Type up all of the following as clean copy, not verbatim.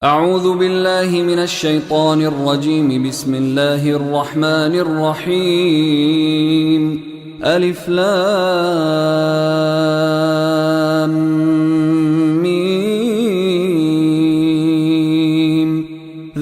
أعوذ بالله من الشيطان الرجيم. بسم الله الرحمن الرحيم. ألف لام ميم.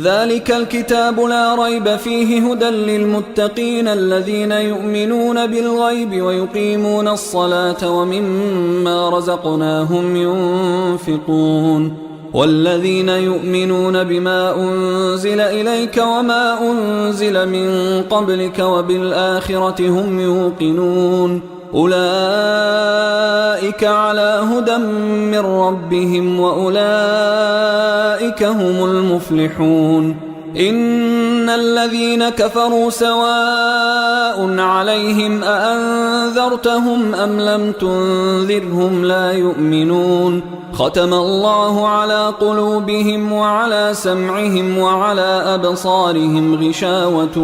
ذلك الكتاب لا ريب فيه هدى للمتقين الذين يؤمنون بالغيب ويقيمون الصلاة ومما رزقناهم ينفقون والذين يؤمنون بما أنزل إليك وما أنزل من قبلك وبالآخرة هم يوقنون أولئك على هدى من ربهم وأولئك هم المفلحون. إن الذين كفروا سواء عليهم أأنذرتهم أم لم تنذرهم لا يؤمنون. ختم الله على قلوبهم وعلى سمعهم وعلى أبصارهم غشاوة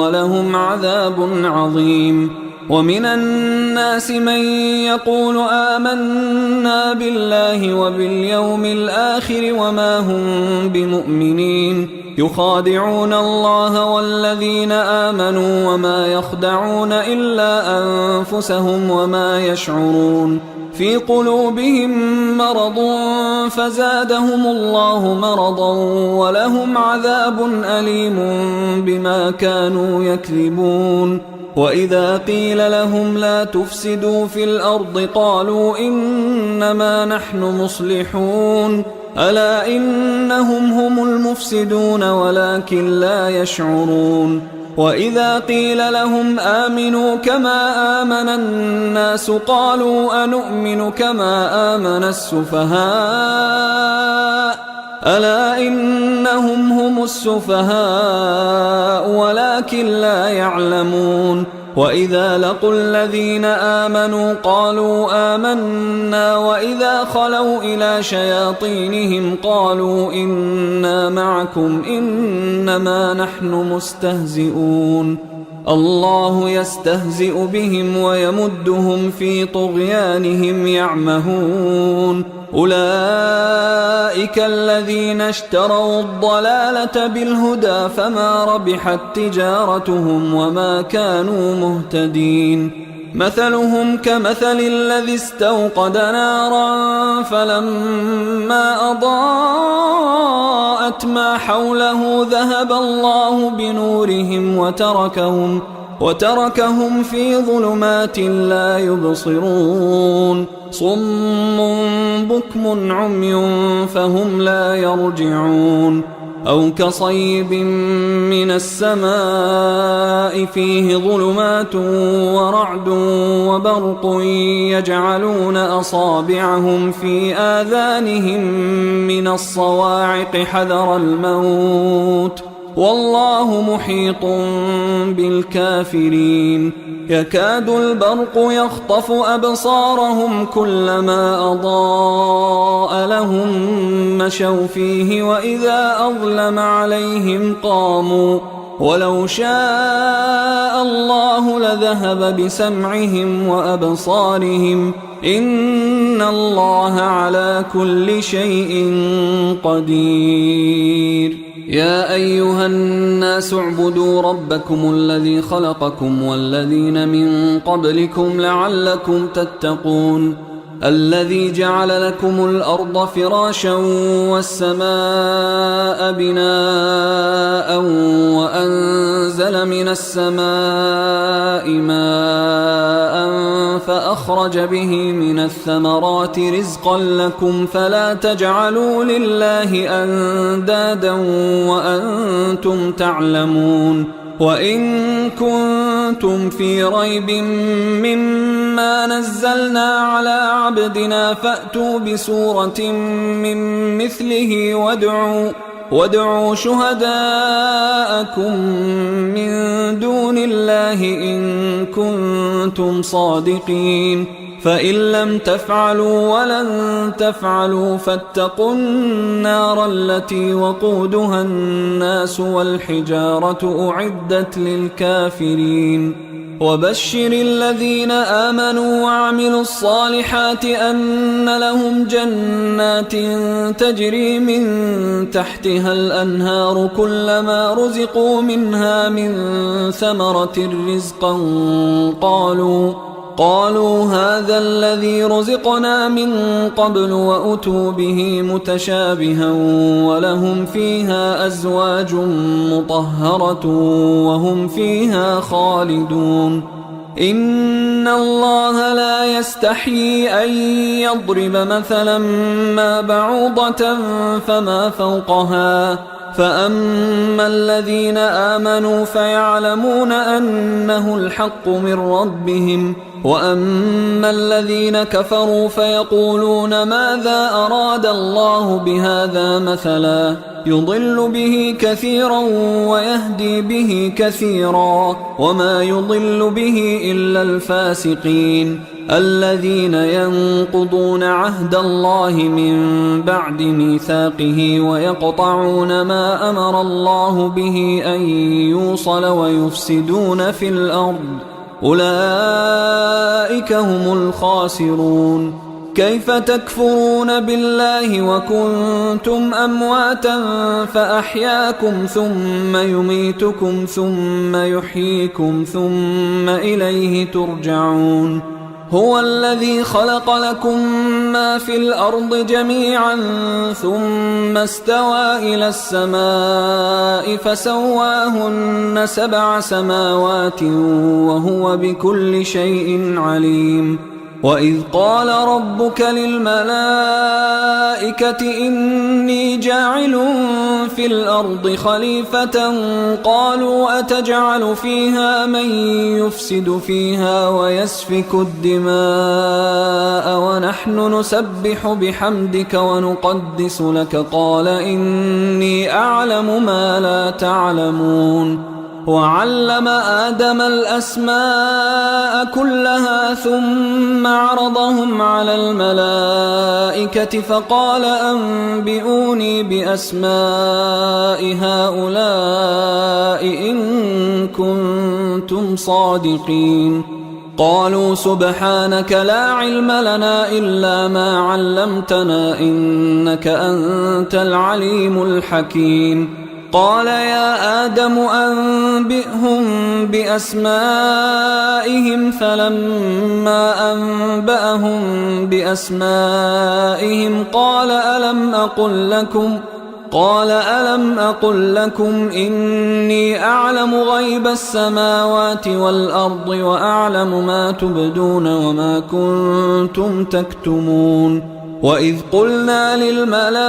ولهم عذاب عظيم. ومن الناس من يقول آمنا بالله وباليوم الآخر وما هم بمؤمنين يخادعون الله والذين آمنوا وما يخدعون إلا أنفسهم وما يشعرون. في قلوبهم مرض فزادهم الله مرضا ولهم عذاب أليم بما كانوا يكذبون. وإذا قيل لهم لا تفسدوا في الأرض قالوا إنما نحن مصلحون ألا إنهم هم المفسدون ولكن لا يشعرون. وإذا قيل لهم آمنوا كما آمن الناس قالوا أنؤمن كما آمن السفهاء ألا إنهم هم السفهاء ولكن لا يعلمون. وإذا لقوا الذين آمنوا قالوا آمنا وإذا خلوا إلى شياطينهم قالوا إنا معكم إنما نحن مستهزئون. الله يستهزئ بهم ويمدهم في طغيانهم يعمهون. أولئك الذين اشتروا الضلالة بالهدى فما ربحت تجارتهم وما كانوا مهتدين. مثلهم كمثل الذي استوقد نارا فلما أضاءت ما حوله ذهب الله بنورهم وتركهم في ظلمات لا يبصرون. صم بكم عمي فهم لا يرجعون. أو كصيب من السماء فيه ظلمات ورعد وبرق يجعلون أصابعهم في آذانهم من الصواعق حذر الموت والله محيط بالكافرين. يكاد البرق يخطف أبصارهم كلما أضاء لهم مشوا فيه وإذا أظلم عليهم قاموا ولو شاء الله لذهب بسمعهم وأبصارهم إن الله على كل شيء قدير. يا أيها الناس اعبدوا ربكم الذي خلقكم والذين من قبلكم لعلكم تتقون. الذي جعل لكم الأرض فراشا والسماء بناء وأنزل من السماء ماء فأخرج به من الثمرات رزقا لكم فلا تجعلوا لله أندادا وأنتم تعلمون. وإن كنتم في ريب مما نزلنا على عبدنا فأتوا بسورة من مثله وادعوا شهداءكم من دون الله إن كنتم صادقين. فإن لم تفعلوا ولن تفعلوا فاتقوا النار التي وقودها الناس والحجارة أعدت للكافرين. وبشر الذين آمنوا وعملوا الصالحات أن لهم جنات تجري من تحتها الأنهار كلما رزقوا منها من ثمرة رزقا قالوا هذا الذي رزقنا من قبل وأتوا به متشابها ولهم فيها أزواج مطهرة وهم فيها خالدون إن الله لا يستحيي أن يضرب مثلا ما بعوضة فما فوقها فأما الذين آمنوا فيعلمون أنه الحق من ربهم وأما الذين كفروا فيقولون ماذا أراد الله بهذا مثلا يضل به كثيرا ويهدي به كثيرا وما يضل به إلا الفاسقين الذين ينقضون عهد الله من بعد ميثاقه ويقطعون ما أمر الله به أن يوصل ويفسدون في الأرض أولئك هم الخاسرون كيف تكفرون بالله وكنتم أمواتا فأحياكم ثم يميتكم ثم يحييكم ثم إليه ترجعون هو الذي خلق لكم ما في الأرض جميعا ثم استوى إلى السماء فسواهن 7 سماوات وهو بكل شيء عليم وإذ قال ربك للملائكة إني جاعل في الأرض خليفة قالوا أتجعل فيها من يفسد فيها ويسفك الدماء ونحن نسبح بحمدك ونقدس لك قال إني أعلم ما لا تعلمون وعلم آدم الأسماء كلها ثم عرضهم على الملائكة فقال أنبئوني بأسماء هؤلاء إن كنتم صادقين قالوا سبحانك لا علم لنا إلا ما علمتنا إنك أنت العليم الحكيم قال يا آدم أنبئهم بأسمائهم فلما أنبأهم بأسمائهم قال ألم أقل لكم إني أعلم غيب السماوات والأرض وأعلم ما تبدون وما كنتم تكتمون وإذ قلنا للملائكة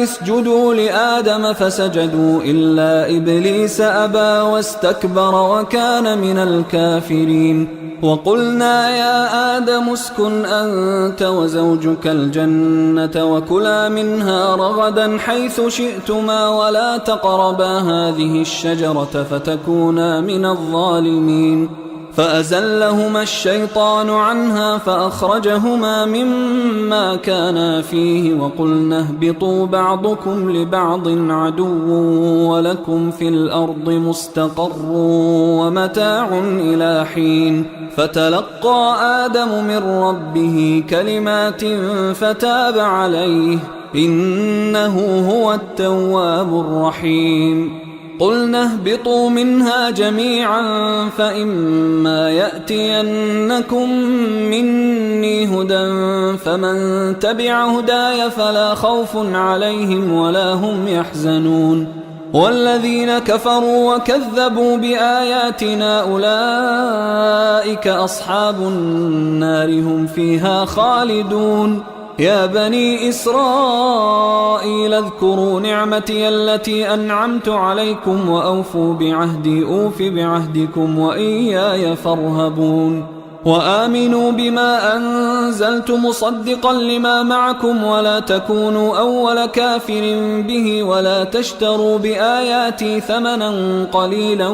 اسجدوا لآدم فسجدوا إلا إبليس أبى واستكبر وكان من الكافرين وقلنا يا آدم اسكن أنت وزوجك الجنة وكلا منها رغدا حيث شئتما ولا تقربا هذه الشجرة فتكونا من الظالمين فأزلهما الشيطان عنها فأخرجهما مما كانا فيه وقلنا اهبطوا بعضكم لبعض عدو ولكم في الأرض مستقر ومتاع إلى حين فتلقى آدم من ربه كلمات فتاب عليه إنه هو التواب الرحيم قلنا اهبطوا منها جميعا فإما يأتينكم مني هدى فمن تبع هداي فلا خوف عليهم ولا هم يحزنون والذين كفروا وكذبوا بآياتنا أولئك أصحاب النار هم فيها خالدون يا بني إسرائيل اذكروا نعمتي التي أنعمت عليكم وأوفوا بعهدي أوف بعهدكم وإياي فارهبون وآمنوا بما أنزلت مصدقا لما معكم ولا تكونوا أول كافر به ولا تشتروا بآياتي ثمنا قليلا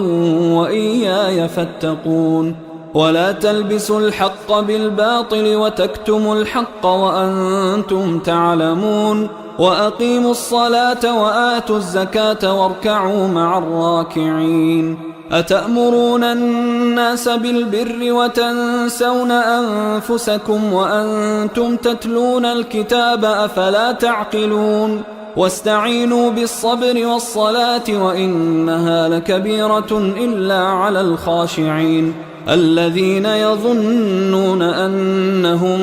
وإياي فاتقون ولا تلبسوا الحق بالباطل وتكتموا الحق وأنتم تعلمون وأقيموا الصلاة وآتوا الزكاة واركعوا مع الراكعين أتأمرون الناس بالبر وتنسون أنفسكم وأنتم تتلون الكتاب أفلا تعقلون واستعينوا بالصبر والصلاة وإنها لكبيرة إلا على الخاشعين الذين يظنون أنهم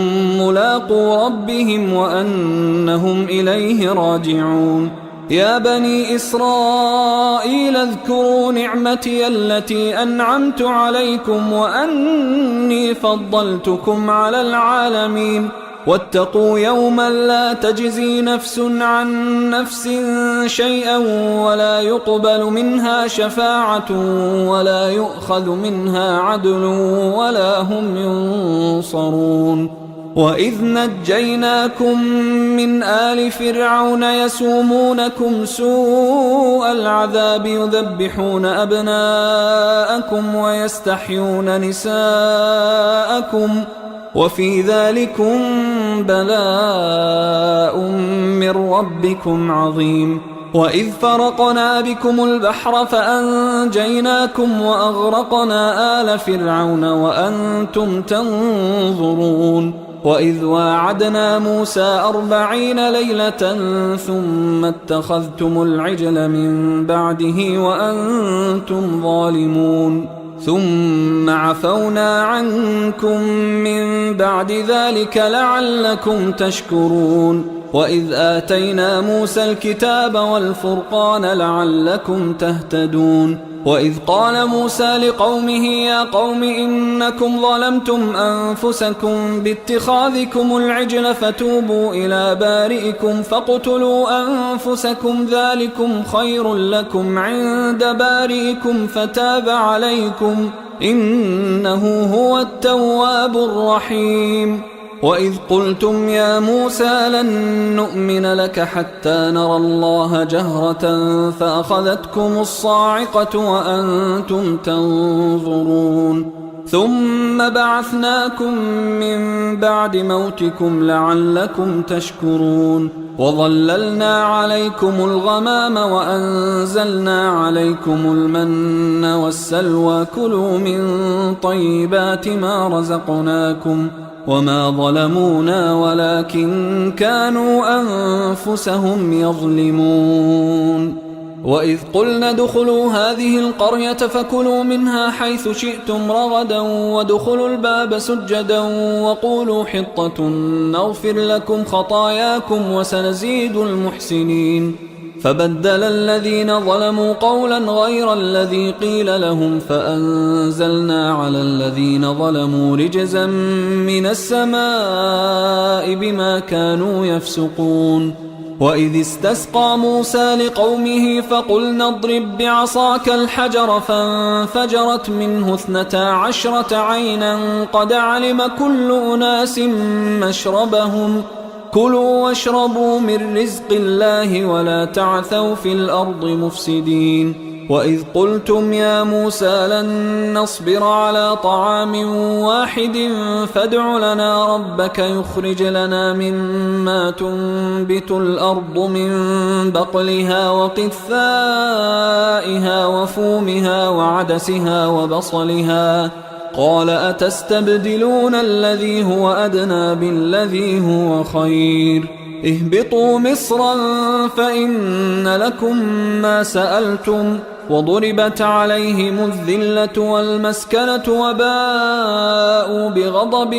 ملاقو ربهم وأنهم إليه راجعون يا بني إسرائيل اذكروا نعمتي التي أنعمت عليكم وأني فضلتكم على العالمين واتقوا يوما لا تجزي نفس عن نفس شيئا ولا يقبل منها شفاعة ولا يؤخذ منها عدل ولا هم ينصرون وإذ نجيناكم من آل فرعون يسومونكم سوء العذاب يذبحون أبناءكم ويستحيون نساءكم وفي ذلكم بلاء من ربكم عظيم وإذ فرقنا بكم البحر فأنجيناكم وأغرقنا آل فرعون وأنتم تنظرون وإذ واعدنا موسى 40 ليلة ثم اتخذتم العجل من بعده وأنتم ظالمون ثم عفونا عنكم من بعد ذلك لعلكم تشكرون وإذ آتينا موسى الكتاب والفرقان لعلكم تهتدون وإذ قال موسى لقومه يا قوم إنكم ظلمتم أنفسكم باتخاذكم العجل فتوبوا إلى بارئكم فاقتلوا أنفسكم ذلكم خير لكم عند بارئكم فتاب عليكم إنه هو التواب الرحيم وإذ قلتم يا موسى لن نؤمن لك حتى نرى الله جهرة فأخذتكم الصاعقة وأنتم تنظرون ثم بعثناكم من بعد موتكم لعلكم تشكرون وظللنا عليكم الغمام وأنزلنا عليكم المن والسلوى كلوا من طيبات ما رزقناكم وما ظلمونا ولكن كانوا أنفسهم يظلمون وإذ قلنا ادخلوا هذه القرية فكلوا منها حيث شئتم رغدا وادخلوا الباب سجدا وقولوا حطة نغفر لكم خطاياكم وسنزيد المحسنين فبدل الذين ظلموا قولا غير الذي قيل لهم فأنزلنا على الذين ظلموا رجزا من السماء بما كانوا يفسقون وإذ استسقى موسى لقومه فقلنا اضرب بعصاك الحجر فانفجرت منه 12 عينا قد علم كل أناس مشربهم كلوا واشربوا من رزق الله ولا تعثوا في الأرض مفسدين وإذ قلتم يا موسى لن نصبر على طعام واحد فادع لنا ربك يخرج لنا مما تنبت الأرض من بقلها وقثائها وفومها وعدسها وبصلها قال أتستبدلون الذي هو أدنى بالذي هو خير اهبطوا مصرا فإن لكم ما سألتم وضربت عليهم الذلة والمسكنة وباءوا بغضب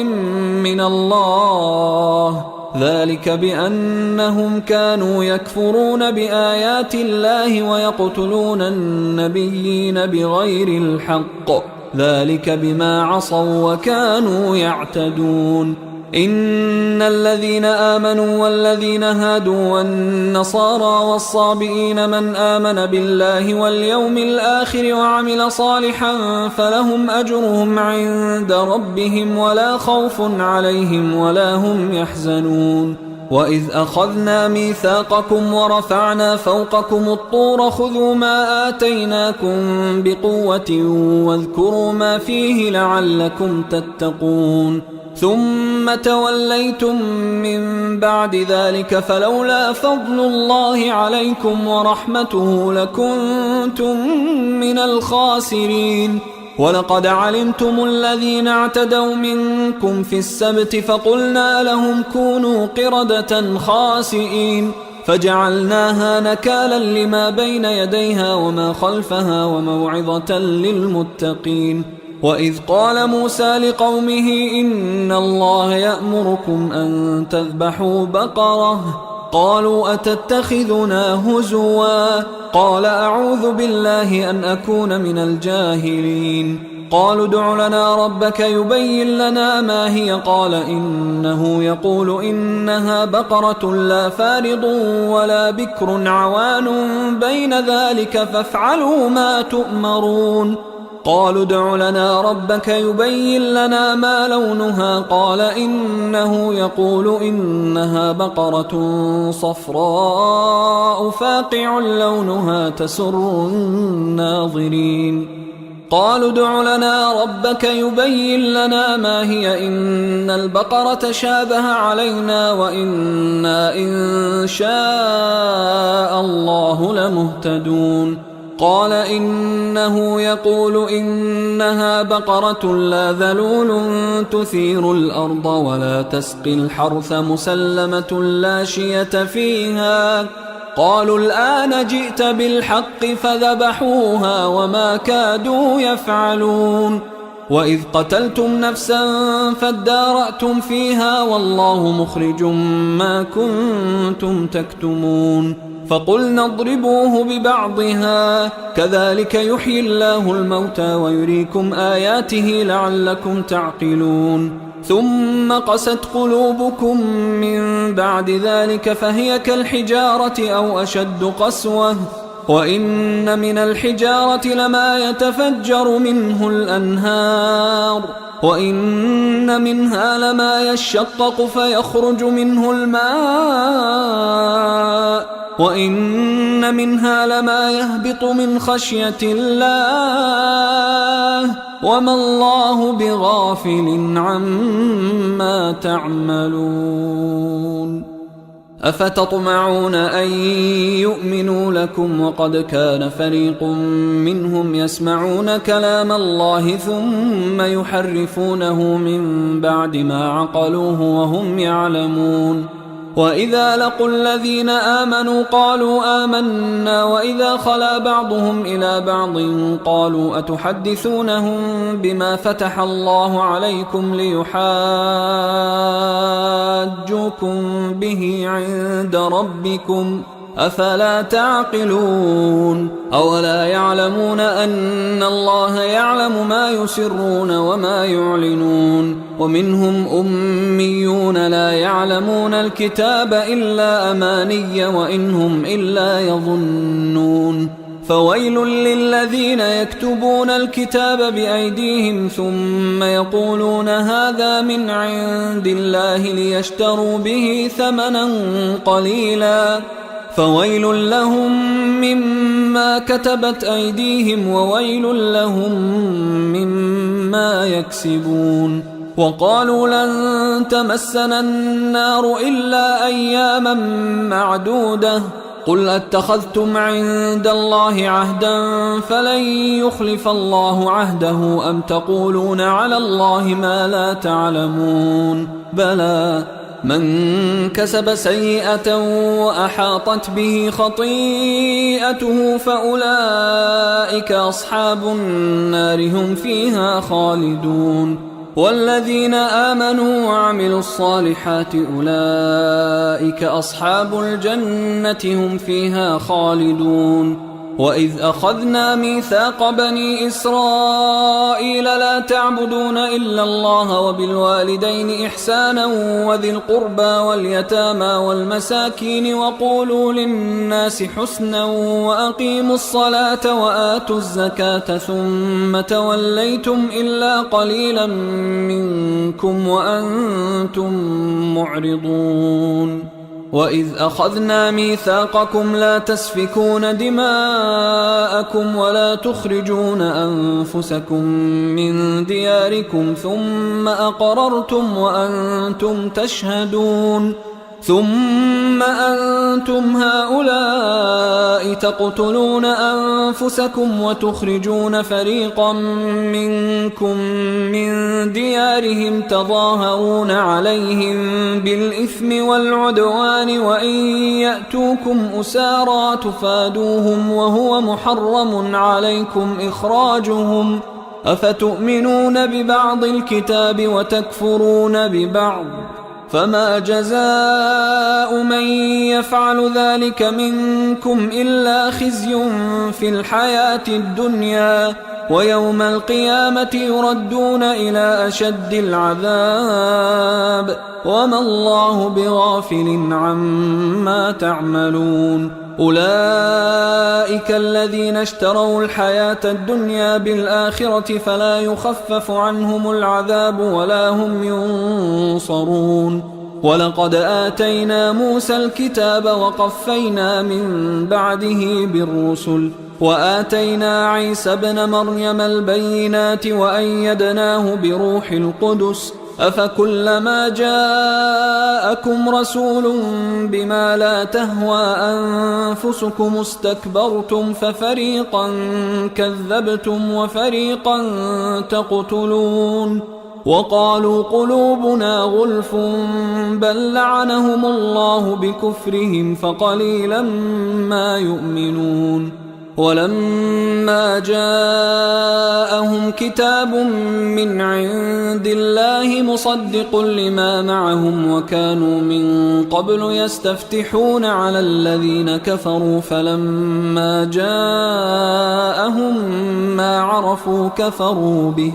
من الله ذلك بأنهم كانوا يكفرون بآيات الله ويقتلون النبيين بغير الحق ذلك بما عصوا وكانوا يعتدون إن الذين آمنوا والذين هادوا والنصارى والصابئين من آمن بالله واليوم الآخر وعمل صالحا فلهم أجرهم عند ربهم ولا خوف عليهم ولا هم يحزنون وإذ أخذنا ميثاقكم ورفعنا فوقكم الطور خذوا ما آتيناكم بقوة واذكروا ما فيه لعلكم تتقون ثم توليتم من بعد ذلك فلولا فضل الله عليكم ورحمته لكنتم من الخاسرين. ولقد علمتم الذين اعتدوا منكم في السبت فقلنا لهم كونوا قردة خاسئين فجعلناها نكالا لما بين يديها وما خلفها وموعظة للمتقين. وإذ قال موسى لقومه إن الله يأمركم أن تذبحوا بقرة قالوا أتتخذنا هزوا قال أعوذ بالله أن أكون من الجاهلين. قالوا ادع لنا ربك يبين لنا ما هي قال إنه يقول إنها بقرة لا فارض ولا بكر عوان بين ذلك فافعلوا ما تؤمرون. قالوا ادع لنا ربك يبين لنا ما لونها قال إنه يقول إنها بقرة صفراء فاقع لونها تسر الناظرين. قالوا ادع لنا ربك يبين لنا ما هي إن البقرة شابه علينا وإنا إن شاء الله لمهتدون. قال إنه يقول إنها بقرة لا ذلول تثير الأرض ولا تسقي الحرث مسلمة لا شية فيها. قالوا الآن جئت بالحق فذبحوها وما كادوا يفعلون. وإذ قتلتم نفسا فادارأتم فيها والله مخرج ما كنتم تكتمون. فقلنا اضربوه ببعضها كذلك يحيي الله الموتى ويريكم آياته لعلكم تعقلون. ثم قست قلوبكم من بعد ذلك فهي كالحجارة أو أشد قسوة وإن من الحجارة لما يتفجر منه الأنهار وإن منها لما يشقق فيخرج منه الماء وإن منها لما يهبط من خشية الله وما الله بغافل عما تعملون. أفتطمعون أن يؤمنوا لكم وقد كان فريق منهم يسمعون كلام الله ثم يحرفونه من بعد ما عقلوه وهم يعلمون. وإذا لقوا الذين آمنوا قالوا آمنا وإذا خلا بعضهم إلى بعض قالوا أتحدثونهم بما فتح الله عليكم ليحاجوكم به عند ربكم أفلا تعقلون. أولا يعلمون أن الله يعلم ما يسرون وما يعلنون. ومنهم أميون لا يعلمون الكتاب إلا أماني وإنهم إلا يظنون. فويل للذين يكتبون الكتاب بأيديهم ثم يقولون هذا من عند الله ليشتروا به ثمنا قليلا فويل لهم مما كتبت أيديهم وويل لهم مما يكسبون. وقالوا لن تمسنا النار إلا أياما معدودة قل أتخذتم عند الله عهدا فلن يخلف الله عهده أم تقولون على الله ما لا تعلمون. بلى من كسب سيئة وأحاطت به خطيئته فأولئك أصحاب النار هم فيها خالدون. والذين آمنوا وعملوا الصالحات أولئك أصحاب الجنة هم فيها خالدون. وإذ أخذنا ميثاق بني إسرائيل لا تعبدون إلا الله وبالوالدين إحسانا وذي القربى واليتامى والمساكين وقولوا للناس حسنا وأقيموا الصلاة وآتوا الزكاة ثم توليتم إلا قليلا منكم وأنتم معرضون. وإذ أخذنا ميثاقكم لا تسفكون دماءكم ولا تخرجون أنفسكم من دياركم ثم أقررتم وأنتم تشهدون ثم أنتم هؤلاء تقتلون أنفسكم وتخرجون فريقا منكم من ديارهم تظاهرون عليهم بالإثم والعدوان وإن يأتوكم أسارى تفادوهم وهو محرم عليكم إخراجهم أفتؤمنون ببعض الكتاب وتكفرون ببعض فما جزاء من يفعل ذلك منكم إلا خزي في الحياة الدنيا ويوم القيامة يردون إلى أشد العذاب وما الله بغافل عما تعملون أولئك الذين اشتروا الحياة الدنيا بالآخرة فلا يخفف عنهم العذاب ولا هم ينصرون ولقد آتينا موسى الكتاب وقفينا من بعده بالرسل وآتينا عيسى ابن مريم البينات وأيدناه بروح القدس أفكلما جاءكم رسول بما لا تهوى أنفسكم استكبرتم ففريقا كذبتم وفريقا تقتلون وقالوا قلوبنا غلف بل لعنهم الله بكفرهم فقليلا ما يؤمنون ولما جاءهم كتاب من عند الله مصدق لما معهم وكانوا من قبل يستفتحون على الذين كفروا فلما جاءهم ما عرفوا كفروا به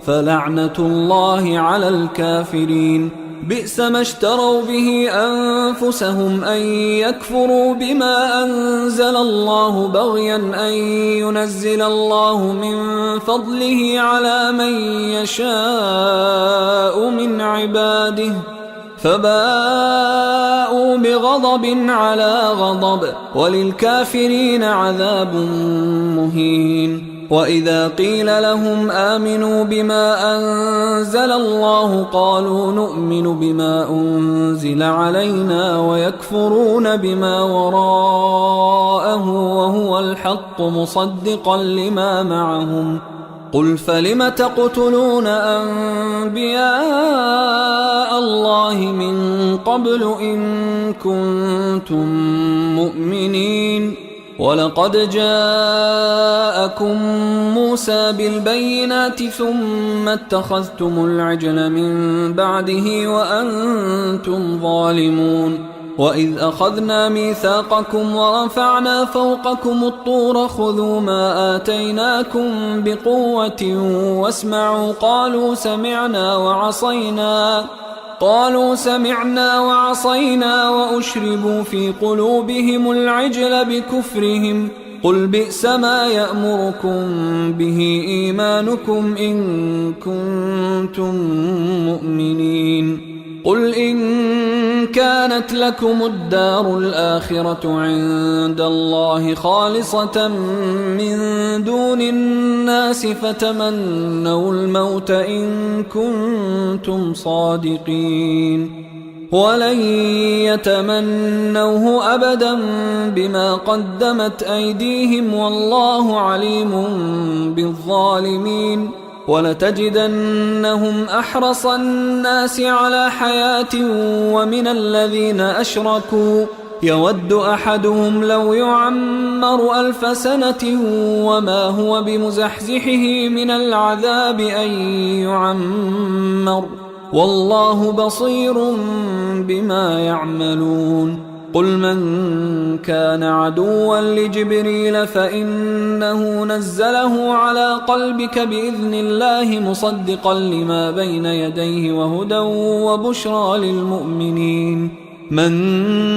فلعنة الله على الكافرين بئس ما اشتروا به أنفسهم أن يكفروا بما أنزل الله بغيا أن ينزل الله من فضله على من يشاء من عباده فباءوا بغضب على غضب وللكافرين عذاب مهين وإذا قيل لهم آمنوا بما أنزل الله قالوا نؤمن بما أنزل علينا ويكفرون بما وراءه وهو الحق مصدقا لما معهم قل فلم تقتلون أنبياء الله من قبل إن كنتم مؤمنين ولقد جاءكم موسى بالبينات ثم اتخذتم العجل من بعده وأنتم ظالمون وإذ أخذنا ميثاقكم ورفعنا فوقكم الطور خذوا ما آتيناكم بقوة واسمعوا قالوا سمعنا وعصينا وأشربوا في قلوبهم العجل بكفرهم قل بئس ما يأمركم به إيمانكم إن كنتم مؤمنين قل إن كانت لكم الدار الآخرة عند الله خالصة من دون الناس فتمنوا الموت إن كنتم صادقين ولن يتمنوه أبدا بما قدمت أيديهم والله عليم بالظالمين ولتجدنهم أحرص الناس على حياة ومن الذين أشركوا يود أحدهم لو يعمر 1000 سنة وما هو بمزحزحه من العذاب أن يعمر والله بصير بما يعملون قل من كان عدوا لجبريل فإنه نزله على قلبك بإذن الله مصدقا لما بين يديه وهدى وبشرى للمؤمنين من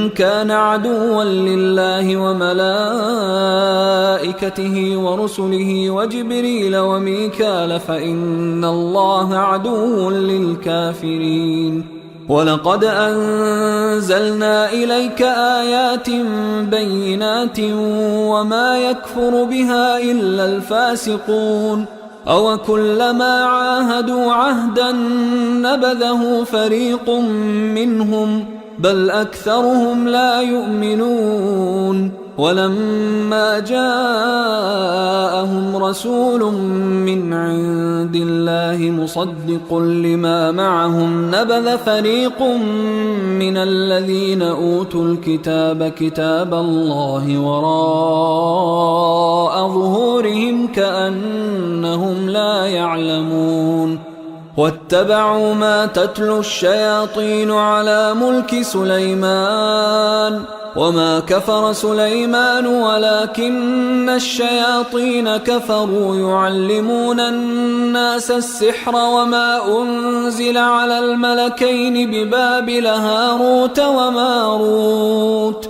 كان عدوا لله وملائكته ورسله وجبريل وميكال فإن الله عدو للكافرين ولقد أنزلنا إليك آيات بينات وما يكفر بها إلا الفاسقون أوكلما عاهدوا عهدا نبذه فريق منهم بل أكثرهم لا يؤمنون ولما جاءهم رسول من عند الله مصدق لما معهم نبذ فريق من الذين أوتوا الكتاب كتاب الله وراء ظهورهم كأنهم لا يعلمون واتبعوا ما تتلو الشياطين على ملك سليمان وما كفر سليمان ولكن الشياطين كفروا يعلمون الناس السحر وما أنزل على الملكين ببابل هاروت وماروت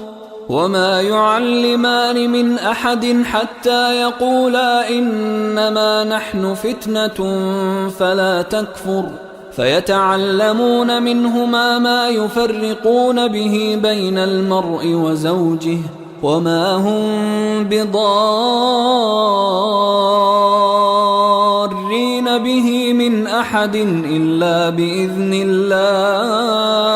وما يعلمان من أحد حتى يقولا إنما نحن فتنة فلا تكفر فيتعلمون منهما ما يفرقون به بين المرء وزوجه وما هم بضارين به من أحد إلا بإذن الله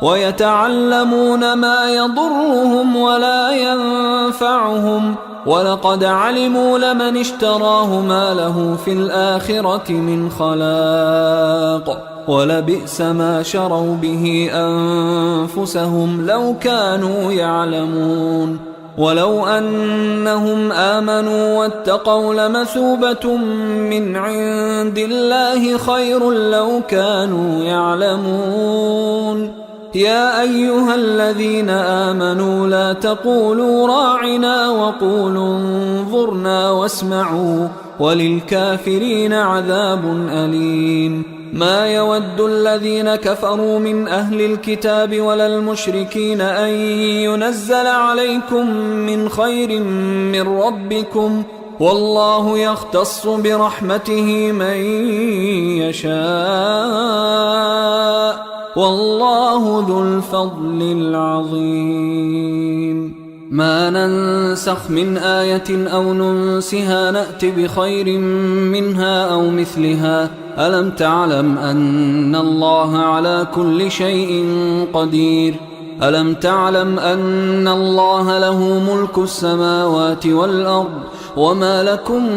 ويتعلمون ما يضرهم ولا ينفعهم ولقد علموا لمن اشتراه ما له في الآخرة من خلاق ولبئس ما شروا به أنفسهم لو كانوا يعلمون ولو أنهم آمنوا واتقوا لمثوبة من عند الله خير لو كانوا يعلمون يا أيها الذين آمنوا لا تقولوا راعنا وقولوا انظرنا واسمعوا وللكافرين عذاب أليم ما يود الذين كفروا من أهل الكتاب ولا المشركين أن ينزل عليكم من خير من ربكم والله يختص برحمته من يشاء والله ذو الفضل العظيم ما ننسخ من آية أو ننسها نأت بخير منها أو مثلها ألم تعلم أن الله على كل شيء قدير ألم تعلم أن الله له ملك السماوات والأرض وما لكم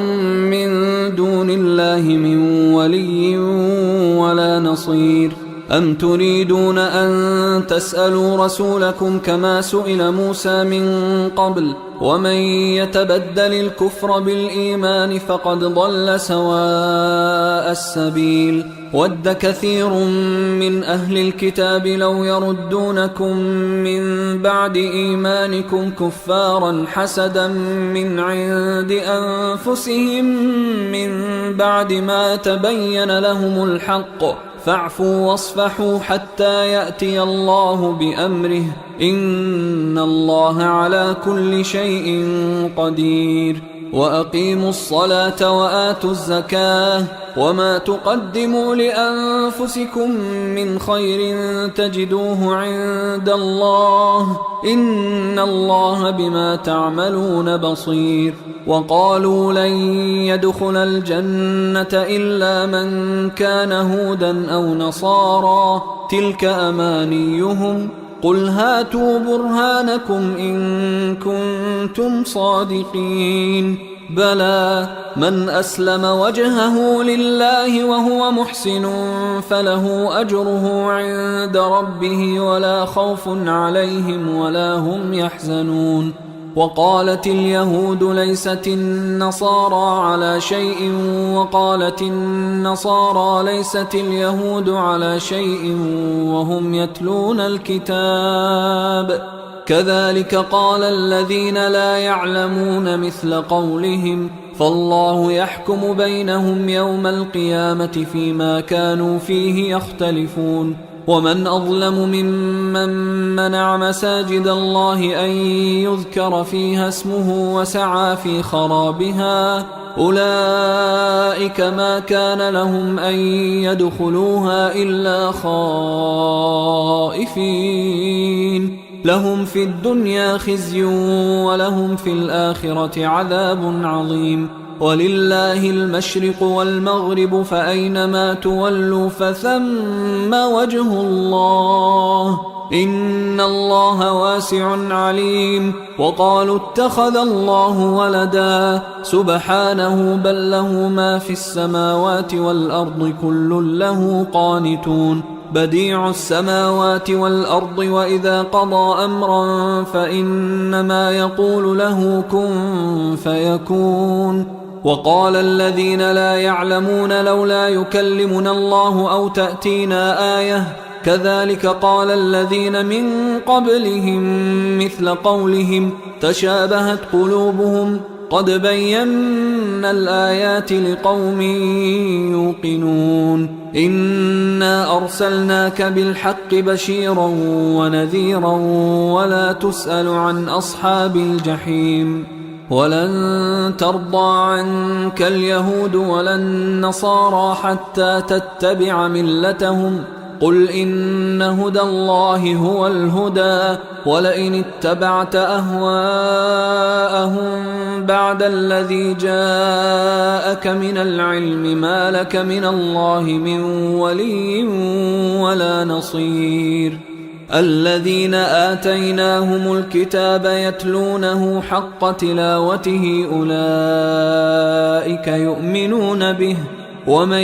من دون الله من ولي ولا نصير أم تريدون أن تسألوا رسولكم كما سئل موسى من قبل ومن يتبدل الكفر بالإيمان فقد ضل سواء السبيل ود كثير من أهل الكتاب لو يردونكم من بعد إيمانكم كفارا حسدا من عند أنفسهم من بعد ما تبين لهم الحق فاعفوا واصفحوا حتى يأتي الله بأمره إن الله على كل شيء قدير وأقيموا الصلاة وآتوا الزكاة وما تقدموا لأنفسكم من خير تجدوه عند الله إن الله بما تعملون بصير وقالوا لن يدخل الجنة إلا من كان هودا أو نصارى تلك أمانيهم قل هاتوا برهانكم إن كنتم صادقين بلى من أسلم وجهه لله وهو محسن فله أجره عند ربه ولا خوف عليهم ولا هم يحزنون وقالت اليهود ليست النصارى على شيء وقالت النصارى ليست اليهود على شيء وهم يتلون الكتاب كذلك قال الذين لا يعلمون مثل قولهم فالله يحكم بينهم يوم القيامة فيما كانوا فيه يختلفون ومن أظلم ممن منع مساجد الله أن يذكر فيها اسمه وسعى في خرابها أولئك ما كان لهم أن يدخلوها إلا خائفين لهم في الدنيا خزي ولهم في الآخرة عذاب عظيم ولله المشرق والمغرب فأينما تولوا فثم وجه الله إن الله واسع عليم وقالوا اتخذ الله ولدا سبحانه بل له ما في السماوات والأرض كل له قانتون بديع السماوات والأرض وإذا قضى أمرا فإنما يقول له كن فيكون وقال الذين لا يعلمون لولا يكلمنا الله أو تأتينا آية كذلك قال الذين من قبلهم مثل قولهم تشابهت قلوبهم قد بينا الآيات لقوم يوقنون إنا أرسلناك بالحق بشيرا ونذيرا ولا تسأل عن أصحاب الجحيم ولن ترضى عنك اليهود ولا النصارى حتى تتبع ملتهم قل إن هدى الله هو الهدى ولئن اتبعت أهواءهم بعد الذي جاءك من العلم ما لك من الله من ولي ولا نصير الذين آتيناهم الكتاب يتلونه حق تلاوته أولئك يؤمنون به ومن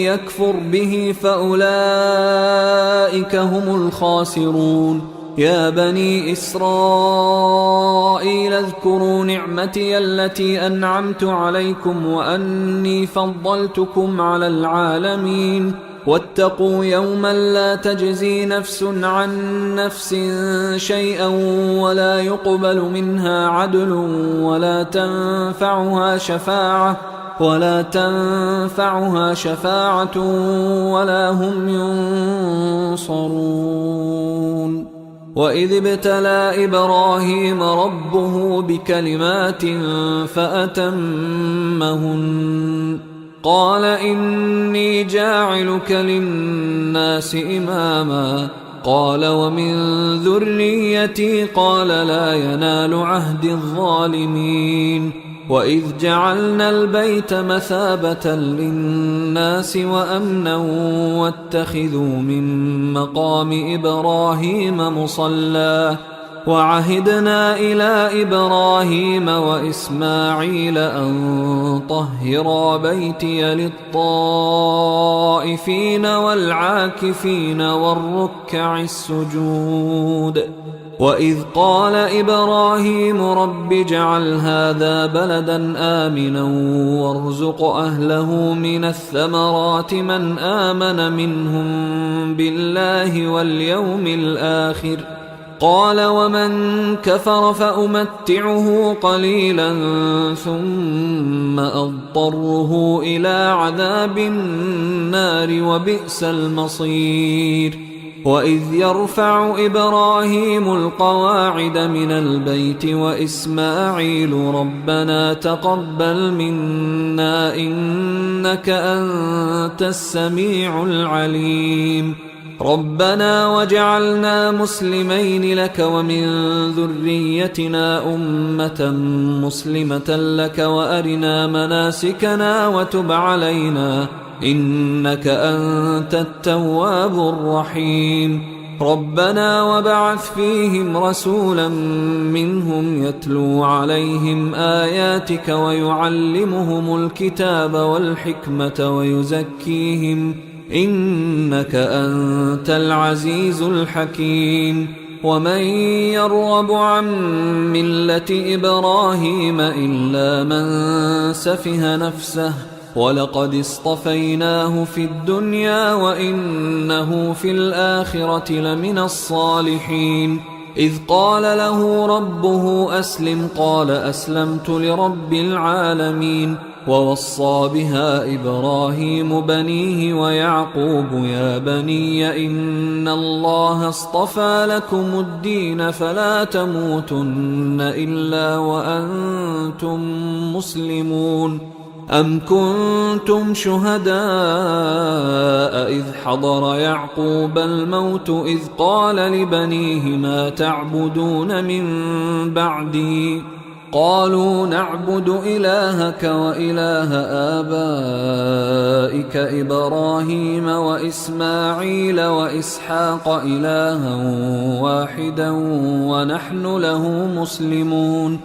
يكفر به فأولئك هم الخاسرون يا بني إسرائيل اذكروا نعمتي التي أنعمت عليكم وأني فضلتكم على العالمين واتقوا يوما لا تجزي نفس عن نفس شيئا ولا يقبل منها عدل ولا تنفعها شفاعة ولا هم ينصرون وإذ ابتلى إبراهيم ربه بكلمات فأتمهن قال إني جاعلك للناس إماما قال ومن ذريتي قال لا ينال عهد الظالمين وإذ جعلنا البيت مثابة للناس وأمنا واتخذوا من مقام إبراهيم مصلى وعهدنا إلى إبراهيم وإسماعيل أن طهرا بيتي للطائفين والعاكفين والركع السجود وإذ قال إبراهيم رب اجعل هذا بلدا آمنا وارزق أهله من الثمرات من آمن منهم بالله واليوم الآخر قال ومن كفر فأمتعه قليلا ثم أضطره إلى عذاب النار وبئس المصير وإذ يرفع إبراهيم القواعد من البيت وإسماعيل ربنا تقبل منا إنك أنت السميع العليم ربنا وجعلنا مسلمين لك ومن ذريتنا أمة مسلمة لك وأرنا مناسكنا وتب علينا إنك أنت التواب الرحيم ربنا وبعث فيهم رسولا منهم يتلو عليهم آياتك ويعلمهم الكتاب والحكمة ويزكيهم إنك أنت العزيز الحكيم ومن يرغب عن ملة إبراهيم إلا من سفه نفسه ولقد اصطفيناه في الدنيا وإنه في الآخرة لمن الصالحين إذ قال له ربه أسلم قال أسلمت لرب العالمين ووصى بها إبراهيم بنيه ويعقوب يا بني إن الله اصطفى لكم الدين فلا تموتن إلا وأنتم مسلمون. أم كنتم شهداء إذ حضر يعقوب الموت إذ قال لبنيه ما تعبدون من بعدي قالوا نعبد إلهك وإله آبائك إبراهيم وإسماعيل وإسحاق إلها واحدا ونحن له مسلمون.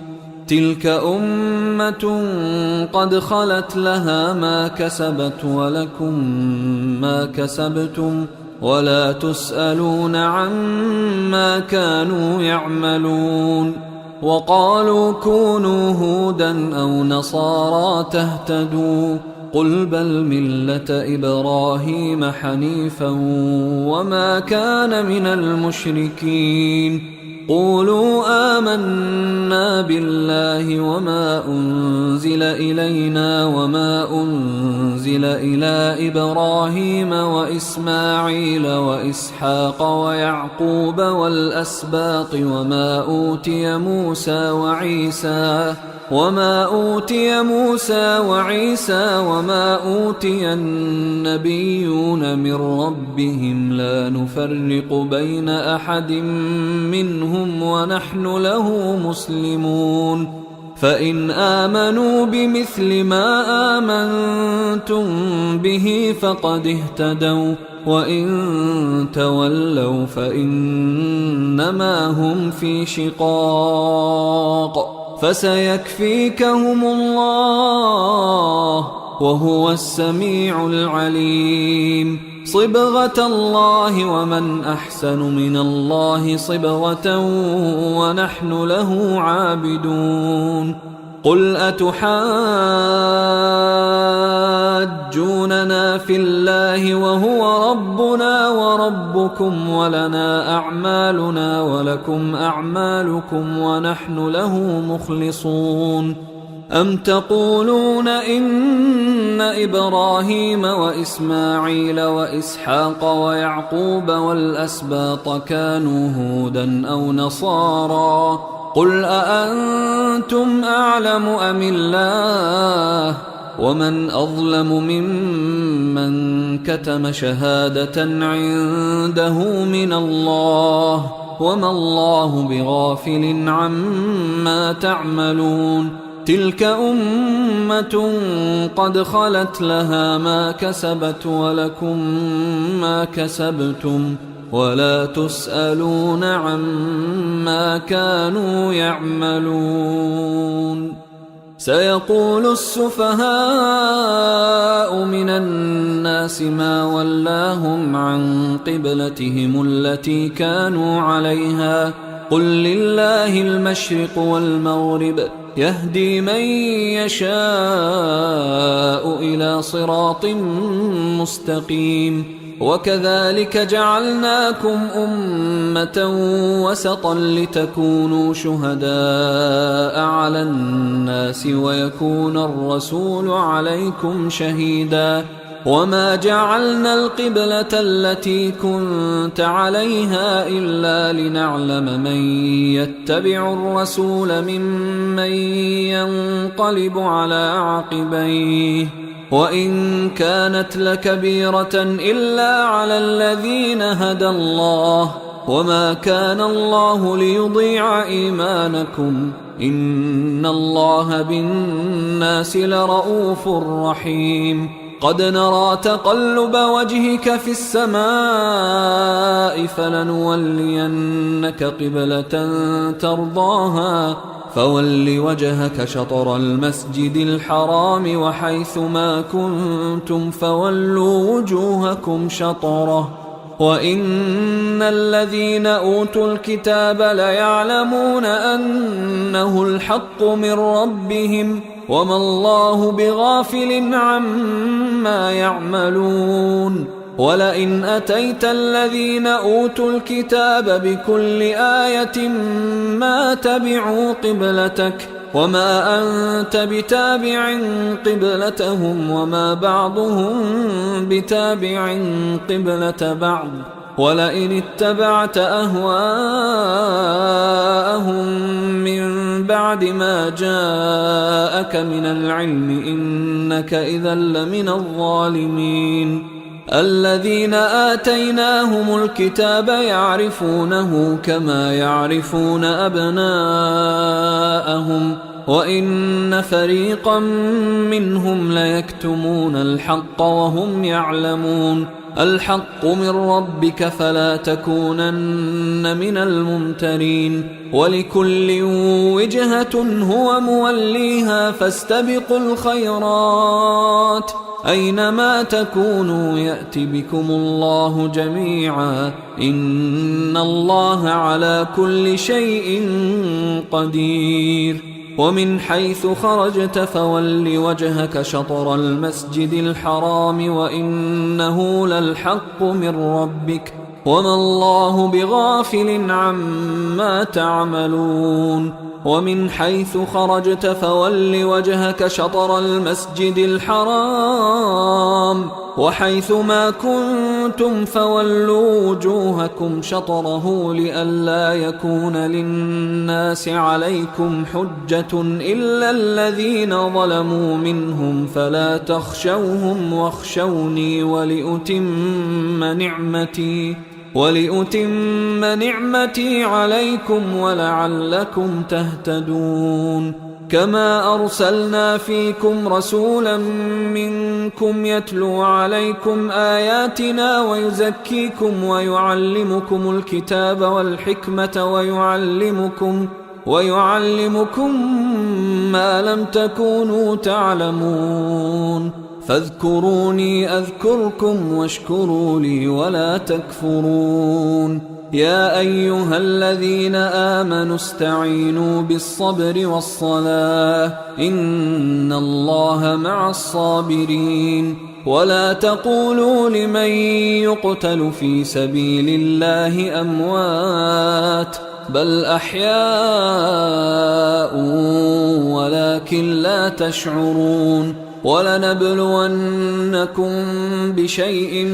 تلك أمة قد خلت لها ما كسبت ولكم ما كسبتم ولا تسألون عما كانوا يعملون. وقالوا كونوا هودا أو نصارى تهتدوا قل بل ملة إبراهيم حنيفا وما كان من المشركين. قولوا آمنا بالله وما أنزل إلينا وما أنزل إلى إبراهيم وإسماعيل وإسحاق ويعقوب والأسباط وما أوتي موسى وعيسى وما أوتي النبيون من ربهم لا نفرق بين أحد منهم ونحن له مسلمون. فإن آمنوا بمثل ما آمنتم به فقد اهتدوا وإن تولوا فإنما هم في شقاق فسيكفيكهم الله وهو السميع العليم. صبغة الله ومن أحسن من الله صبغة ونحن له عابدون. قل أتحاجوننا في الله وهو ربنا وربكم ولنا أعمالنا ولكم أعمالكم ونحن له مخلصون. أم تقولون إن إبراهيم وإسماعيل وإسحاق ويعقوب والأسباط كانوا هودا أو نصارى قل أأنتم أعلم أم الله ومن أظلم ممن كتم شهادة عنده من الله وما الله بغافل عما تعملون. تلك أمة قد خلت لها ما كسبت ولكم ما كسبتم ولا تسألون عما كانوا يعملون. سيقول السفهاء من الناس ما ولاهم عن قبلتهم التي كانوا عليها قل لله المشرق والمغرب يهدي من يشاء إلى صراط مستقيم. وكذلك جعلناكم أمة وسطا لتكونوا شهداء على الناس ويكون الرسول عليكم شهيدا. وما جعلنا القبلة التي كنت عليها إلا لنعلم من يتبع الرسول ممن ينقلب على عقبيه وإن كانت لكبيرة إلا على الذين هدى الله وما كان الله ليضيع إيمانكم إن الله بالناس لرؤوف رحيم. قد نرى تقلب وجهك في السماء فلنولينك قبلة ترضاها فول وجهك شطر المسجد الحرام وحيث ما كنتم فولوا وجوهكم شطره وإن الذين أوتوا الكتاب ليعلمون أنه الحق من ربهم وما الله بغافل عما يعملون. ولئن أتيت الذين أوتوا الكتاب بكل آية ما تبعوا قبلتك وما أنت بتابع قبلتهم وما بعضهم بتابع قبلة بعض، ولئن اتبعت أهواءهم من بعد ما جاءك من العلم إنك إذا لمن الظالمين. الذين آتيناهم الكتاب يعرفونه كما يعرفون أبناءهم، وإن فريقا منهم ليكتمون الحق وهم يعلمون. الحق من ربك فلا تكونن من الممترين. ولكل وجهة هو موليها فاستبقوا الخيرات أينما تكونوا يأت بكم الله جميعا إن الله على كل شيء قدير. ومن حيث خرجت فول وجهك شطر المسجد الحرام وإنه للحق من ربك وما الله بغافل عما تعملون. ومن حيث خرجت فول وجهك شطر المسجد الحرام وحيث ما كنتم فولوا وجوهكم شطره لئلا يكون للناس عليكم حجة إلا الذين ظلموا منهم فلا تخشوهم واخشوني ولأتم نعمتي عليكم ولعلكم تهتدون. كما أرسلنا فيكم رسولا منكم يتلو عليكم آياتنا ويزكيكم ويعلمكم الكتاب والحكمة ويعلمكم ما لم تكونوا تعلمون. فاذكروني أذكركم واشكروا لي ولا تكفرون. يا أيها الذين آمنوا استعينوا بالصبر والصلاة إن الله مع الصابرين. ولا تقولوا لمن يقتل في سبيل الله أموات بل أحياء ولكن لا تشعرون. ولنبلونكم بشيء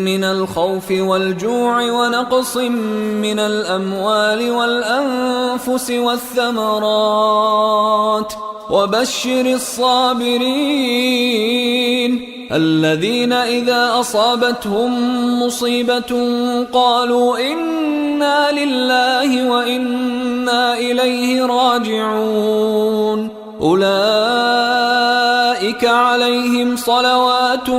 من الخوف والجوع ونقص من الأموال والأنفس والثمرات وبشر الصابرين الذين إذا أصابتهم مصيبة قالوا إنا لله وإنا إليه راجعون. أولئك عليهم صلوات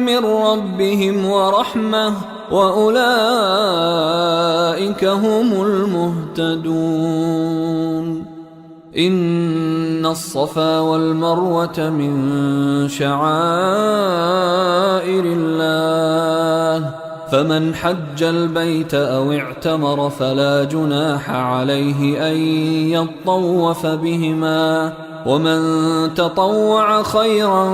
من ربهم ورحمة وأولئك هم المهتدون. إن الصفا والمروة من شعائر الله فمن حج البيت أو اعتمر فلا جناح عليه أن يطوف بهما ومن تطوع خيرا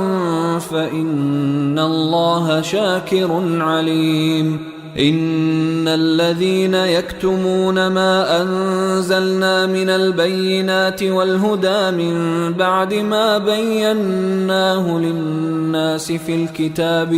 فإن الله شاكر عليم. إن الذين يكتمون ما أنزلنا من البينات والهدى من بعد ما بيناه للناس في الكتاب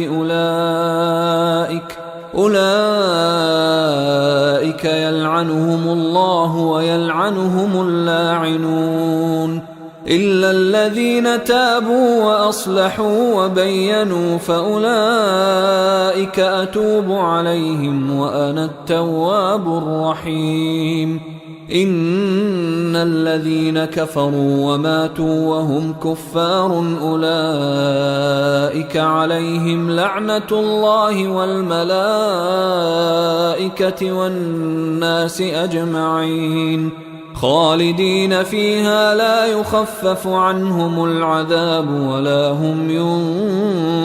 أولئك يلعنهم الله ويلعنهم اللاعنون إلا الذين تابوا وأصلحوا وبينوا فأولئك أتوب عليهم وأنا التواب الرحيم. إن الذين كفروا وماتوا وهم كفار أولئك عليهم لعنة الله والملائكة والناس أجمعين خالدين فيها لا يخفف عنهم العذاب ولا هم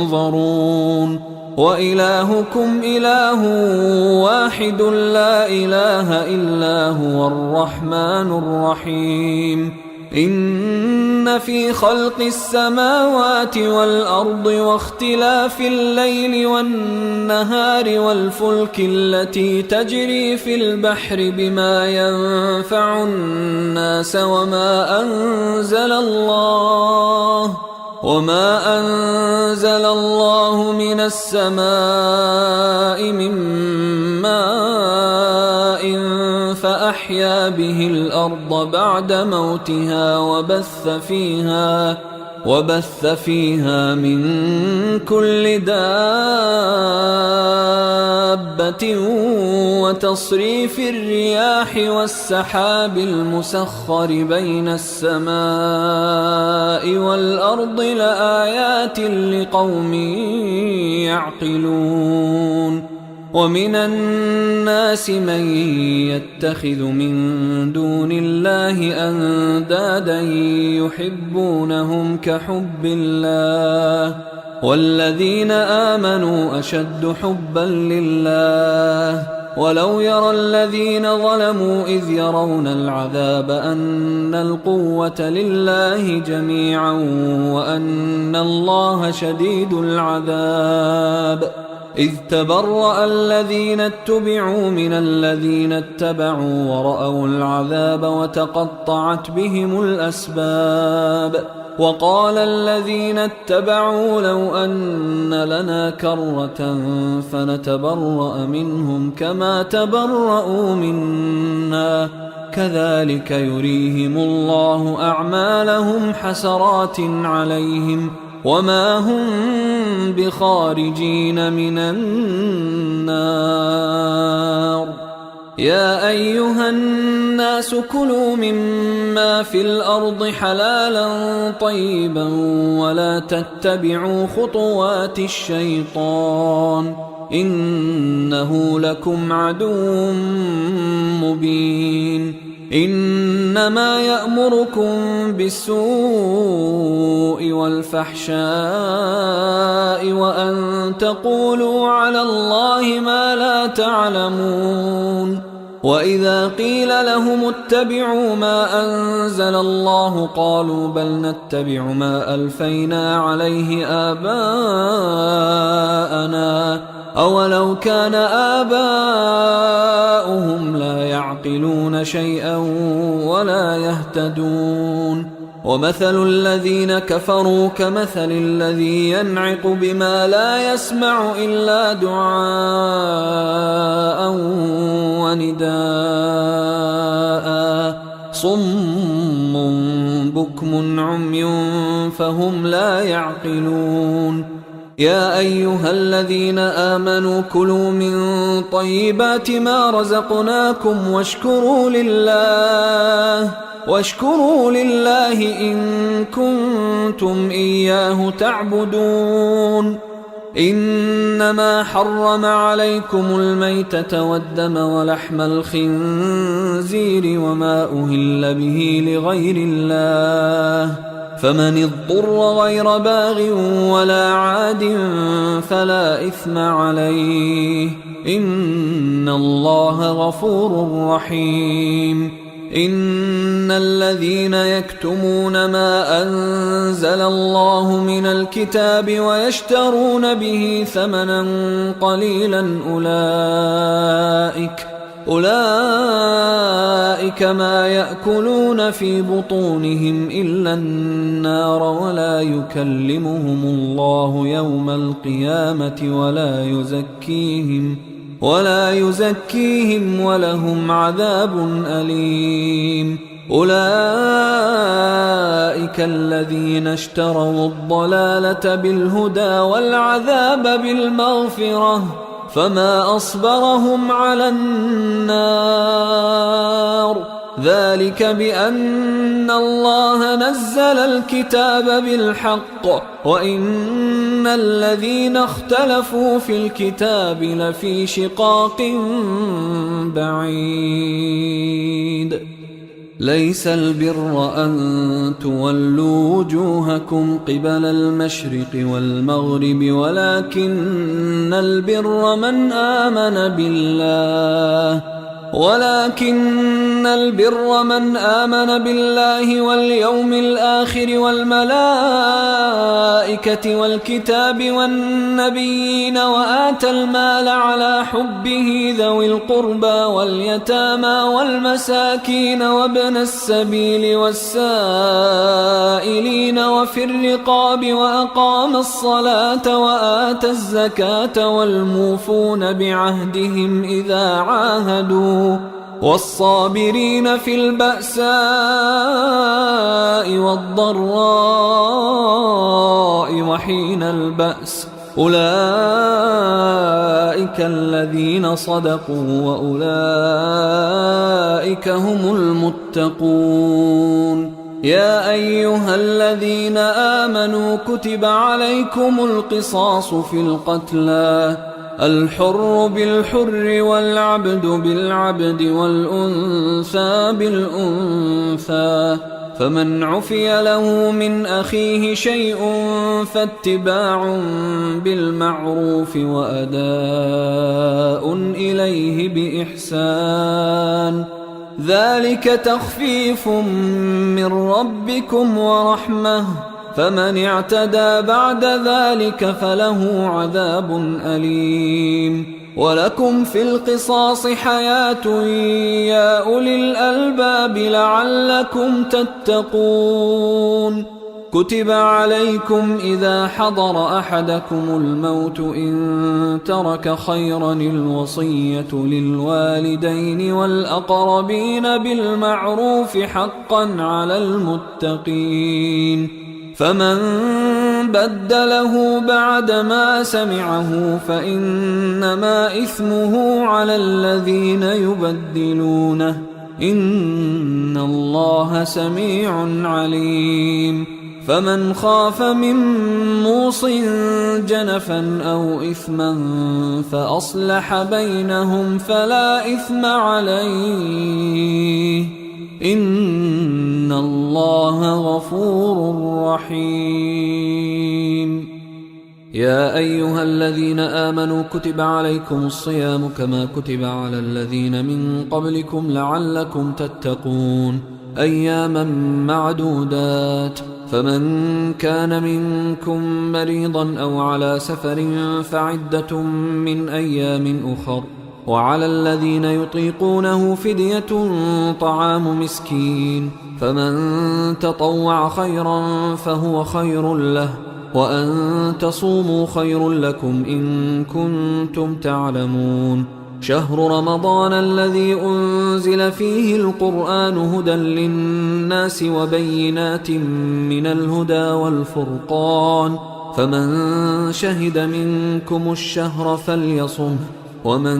ينظرون. وإلهكم إله واحد لا إله إلا هو الرحمن الرحيم. إن في خلق السماوات والأرض واختلاف الليل والنهار والفلك التي تجري في البحر بما ينفع الناس وما أنزل الله من السماء من ماء فأحيا به الأرض بعد موتها وبث فيها من كل دابة وتصريف الرياح والسحاب المسخر بين السماء والأرض لآيات لقوم يعقلون ومن الناس من يتخذ من دون الله أندادا يحبونهم كحب الله والذين آمنوا أشد حبا لله ولو يرى الذين ظلموا إذ يرون العذاب أن القوة لله جميعا وأن الله شديد العذاب إذ تبرأ الذين اتبعوا من الذين اتبعوا ورأوا العذاب وتقطعت بهم الأسباب وقال الذين اتبعوا لو أن لنا كرة فنتبرأ منهم كما تبرأوا منا كذلك يريهم الله أعمالهم حسرات عليهم وما هم بخارجين من النار يا أيها الناس كلوا مما في الأرض حلالا طيبا ولا تتبعوا خطوات الشيطان إنه لكم عدو مبين إنما يأمركم بالسوء والفحشاء وأن تقولوا على الله ما لا تعلمون وإذا قيل لهم اتبعوا ما أنزل الله قالوا بل نتبع ما ألفينا عليه آباءنا أولو كان آباؤهم لا يعقلون شيئا ولا يهتدون ومثل الذين كفروا كمثل الذي ينعق بما لا يسمع إلا دعاء ونداء صم بكم عمي فهم لا يعقلون يا أيها الذين آمنوا كلوا من طيبات ما رزقناكم واشكروا لله إن كنتم إياه تعبدون إنما حرم عليكم الميتة والدم ولحم الخنزير وما أهل به لغير الله فمن اضطر غير باغ ولا عاد فلا إثم عليه إن الله غفور رحيم إن الذين يكتمون ما أنزل الله من الكتاب ويشترون به ثمنا قليلا أولئك ما يأكلون في بطونهم إلا النار ولا يكلمهم الله يوم القيامة ولا يزكيهم ولهم عذاب أليم أولئك الذين اشتروا الضلالة بالهدى والعذاب بالمغفرة فما أصبرهم على النار ذلك بأن الله نزل الكتاب بالحق وإن الذين اختلفوا في الكتاب لفي شقاق بعيد ليس البر أن تولوا وجوهكم قبل المشرق والمغرب ولكن البر من آمن بالله ولكن البر من آمن بالله واليوم الآخر والملائكة والكتاب والنبيين وآتى المال على حبه ذوي القربى واليتامى والمساكين وابن السبيل والسائلين وفي الرقاب وأقام الصلاة وآتى الزكاة والموفون بعهدهم إذا عاهدوا والصابرين في البأساء والضراء وحين البأس أولئك الذين صدقوا وأولئك هم المتقون. يا أيها الذين آمنوا كتب عليكم القصاص في القتلى الحر بالحر والعبد بالعبد والأنثى بالأنثى فمن عفي له من أخيه شيء فاتباع بالمعروف وأداء إليه بإحسان ذلك تخفيف من ربكم ورحمة فمن اعتدى بعد ذلك فله عذاب أليم. ولكم في القصاص حياة يا أولي الألباب لعلكم تتقون. كتب عليكم إذا حضر أحدكم الموت إن ترك خيرا الوصية للوالدين والأقربين بالمعروف حقا على المتقين. فمن بدله بعدما سمعه فإنما إثمه على الذين يبدلونه إن الله سميع عليم. فمن خاف من موص جنفا أو إثما فأصلح بينهم فلا إثم عليه إن الله غفور رحيم. يا أيها الذين آمنوا كتب عليكم الصيام كما كتب على الذين من قبلكم لعلكم تتقون أياما معدودات فمن كان منكم مريضا أو على سفر فعدة من أيام أخر وعلى الذين يطيقونه فدية طعام مسكين فمن تطوع خيرا فهو خير له وأن تصوموا خير لكم إن كنتم تعلمون. شهر رمضان الذي أنزل فيه القرآن هدى للناس وبينات من الهدى والفرقان فمن شهد منكم الشهر فليصمه ومن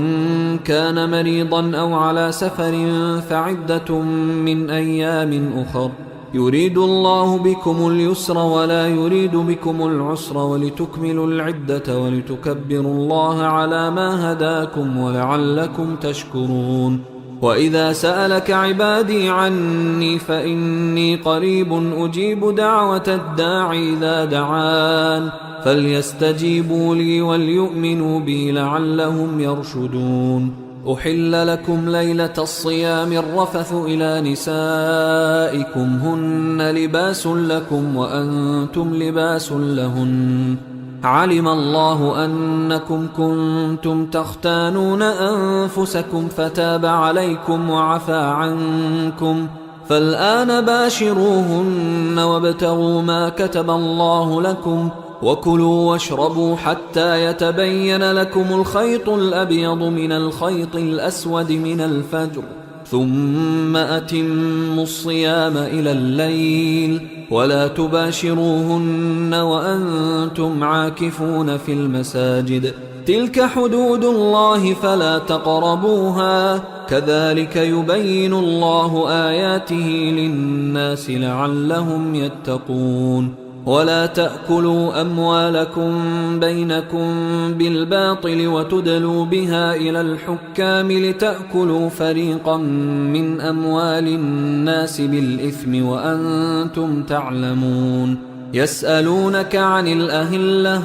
كان مريضا أو على سفر فعدة من أيام أخر يريد الله بكم اليسر ولا يريد بكم العسر ولتكملوا العدة ولتكبروا الله على ما هداكم ولعلكم تشكرون. وإذا سألك عبادي عني فإني قريب أجيب دعوة الداعي إذا دعان فليستجيبوا لي وليؤمنوا بي لعلهم يرشدون. أحل لكم ليلة الصيام الرفث إلى نسائكم هن لباس لكم وأنتم لباس لهن علم الله أنكم كنتم تختانون أنفسكم فتاب عليكم وعفى عنكم فالآن باشروهن وابتغوا ما كتب الله لكم وكلوا واشربوا حتى يتبين لكم الخيط الأبيض من الخيط الأسود من الفجر ثم أتموا الصيام إلى الليل ولا تباشروهن وأنتم عاكفون في المساجد تلك حدود الله فلا تقربوها كذلك يبين الله آياته للناس لعلهم يتقون. ولا تأكلوا أموالكم بينكم بالباطل وتدلوا بها إلى الحكام لتأكلوا فريقا من أموال الناس بالإثم وأنتم تعلمون. يسألونك عن الأهلة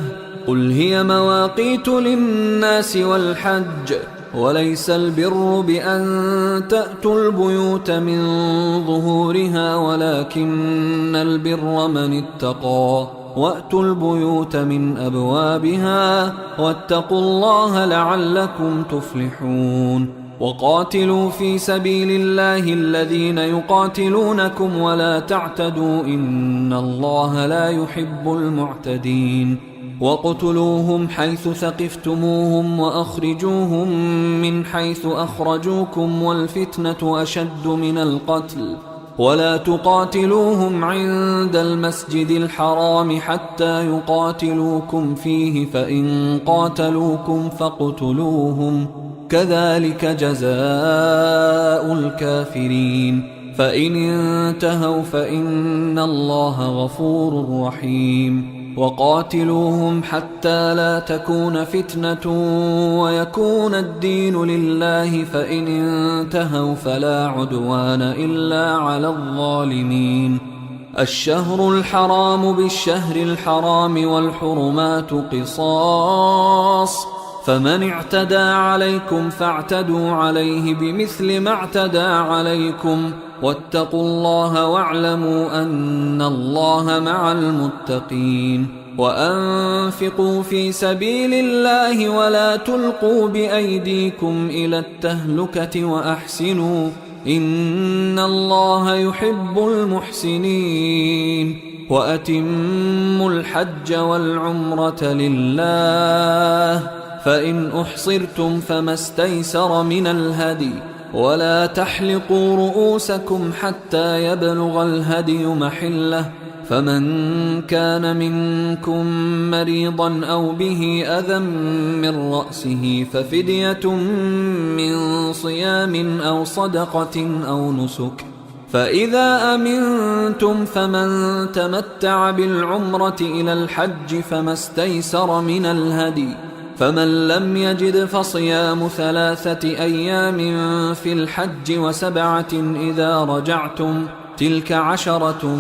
قل هي مواقيت للناس والحج وليس البر بأن تأتوا البيوت من ظهورها ولكن البر من اتقى وأتوا البيوت من أبوابها واتقوا الله لعلكم تفلحون وقاتلوا في سبيل الله الذين يقاتلونكم ولا تعتدوا إن الله لا يحب المعتدين واقتلوهم حيث ثقفتموهم وأخرجوهم من حيث أخرجوكم والفتنة أشد من القتل ولا تقاتلوهم عند المسجد الحرام حتى يقاتلوكم فيه فإن قاتلوكم فاقتلوهم كذلك جزاء الكافرين فإن انتهوا فإن الله غفور رحيم وقاتلوهم حتى لا تكون فتنة ويكون الدين لله فإن انتهوا فلا عدوان إلا على الظالمين الشهر الحرام بالشهر الحرام والحرمات قصاص فمن اعتدى عليكم فاعتدوا عليه بمثل ما اعتدى عليكم واتقوا الله واعلموا أن الله مع المتقين وأنفقوا في سبيل الله ولا تلقوا بأيديكم إلى التهلكة وأحسنوا إن الله يحب المحسنين وأتموا الحج والعمرة لله فإن أحصرتم فما استيسر من الهدي ولا تحلقوا رؤوسكم حتى يبلغ الهدي محله فمن كان منكم مريضا أو به أذى من رأسه ففدية من صيام أو صدقة أو نسك فإذا أمنتم فمن تمتع بالعمرة إلى الحج فما استيسر من الهدي فمن لم يجد فصيام 3 أيام في الحج و7 إذا رجعتم تلك 10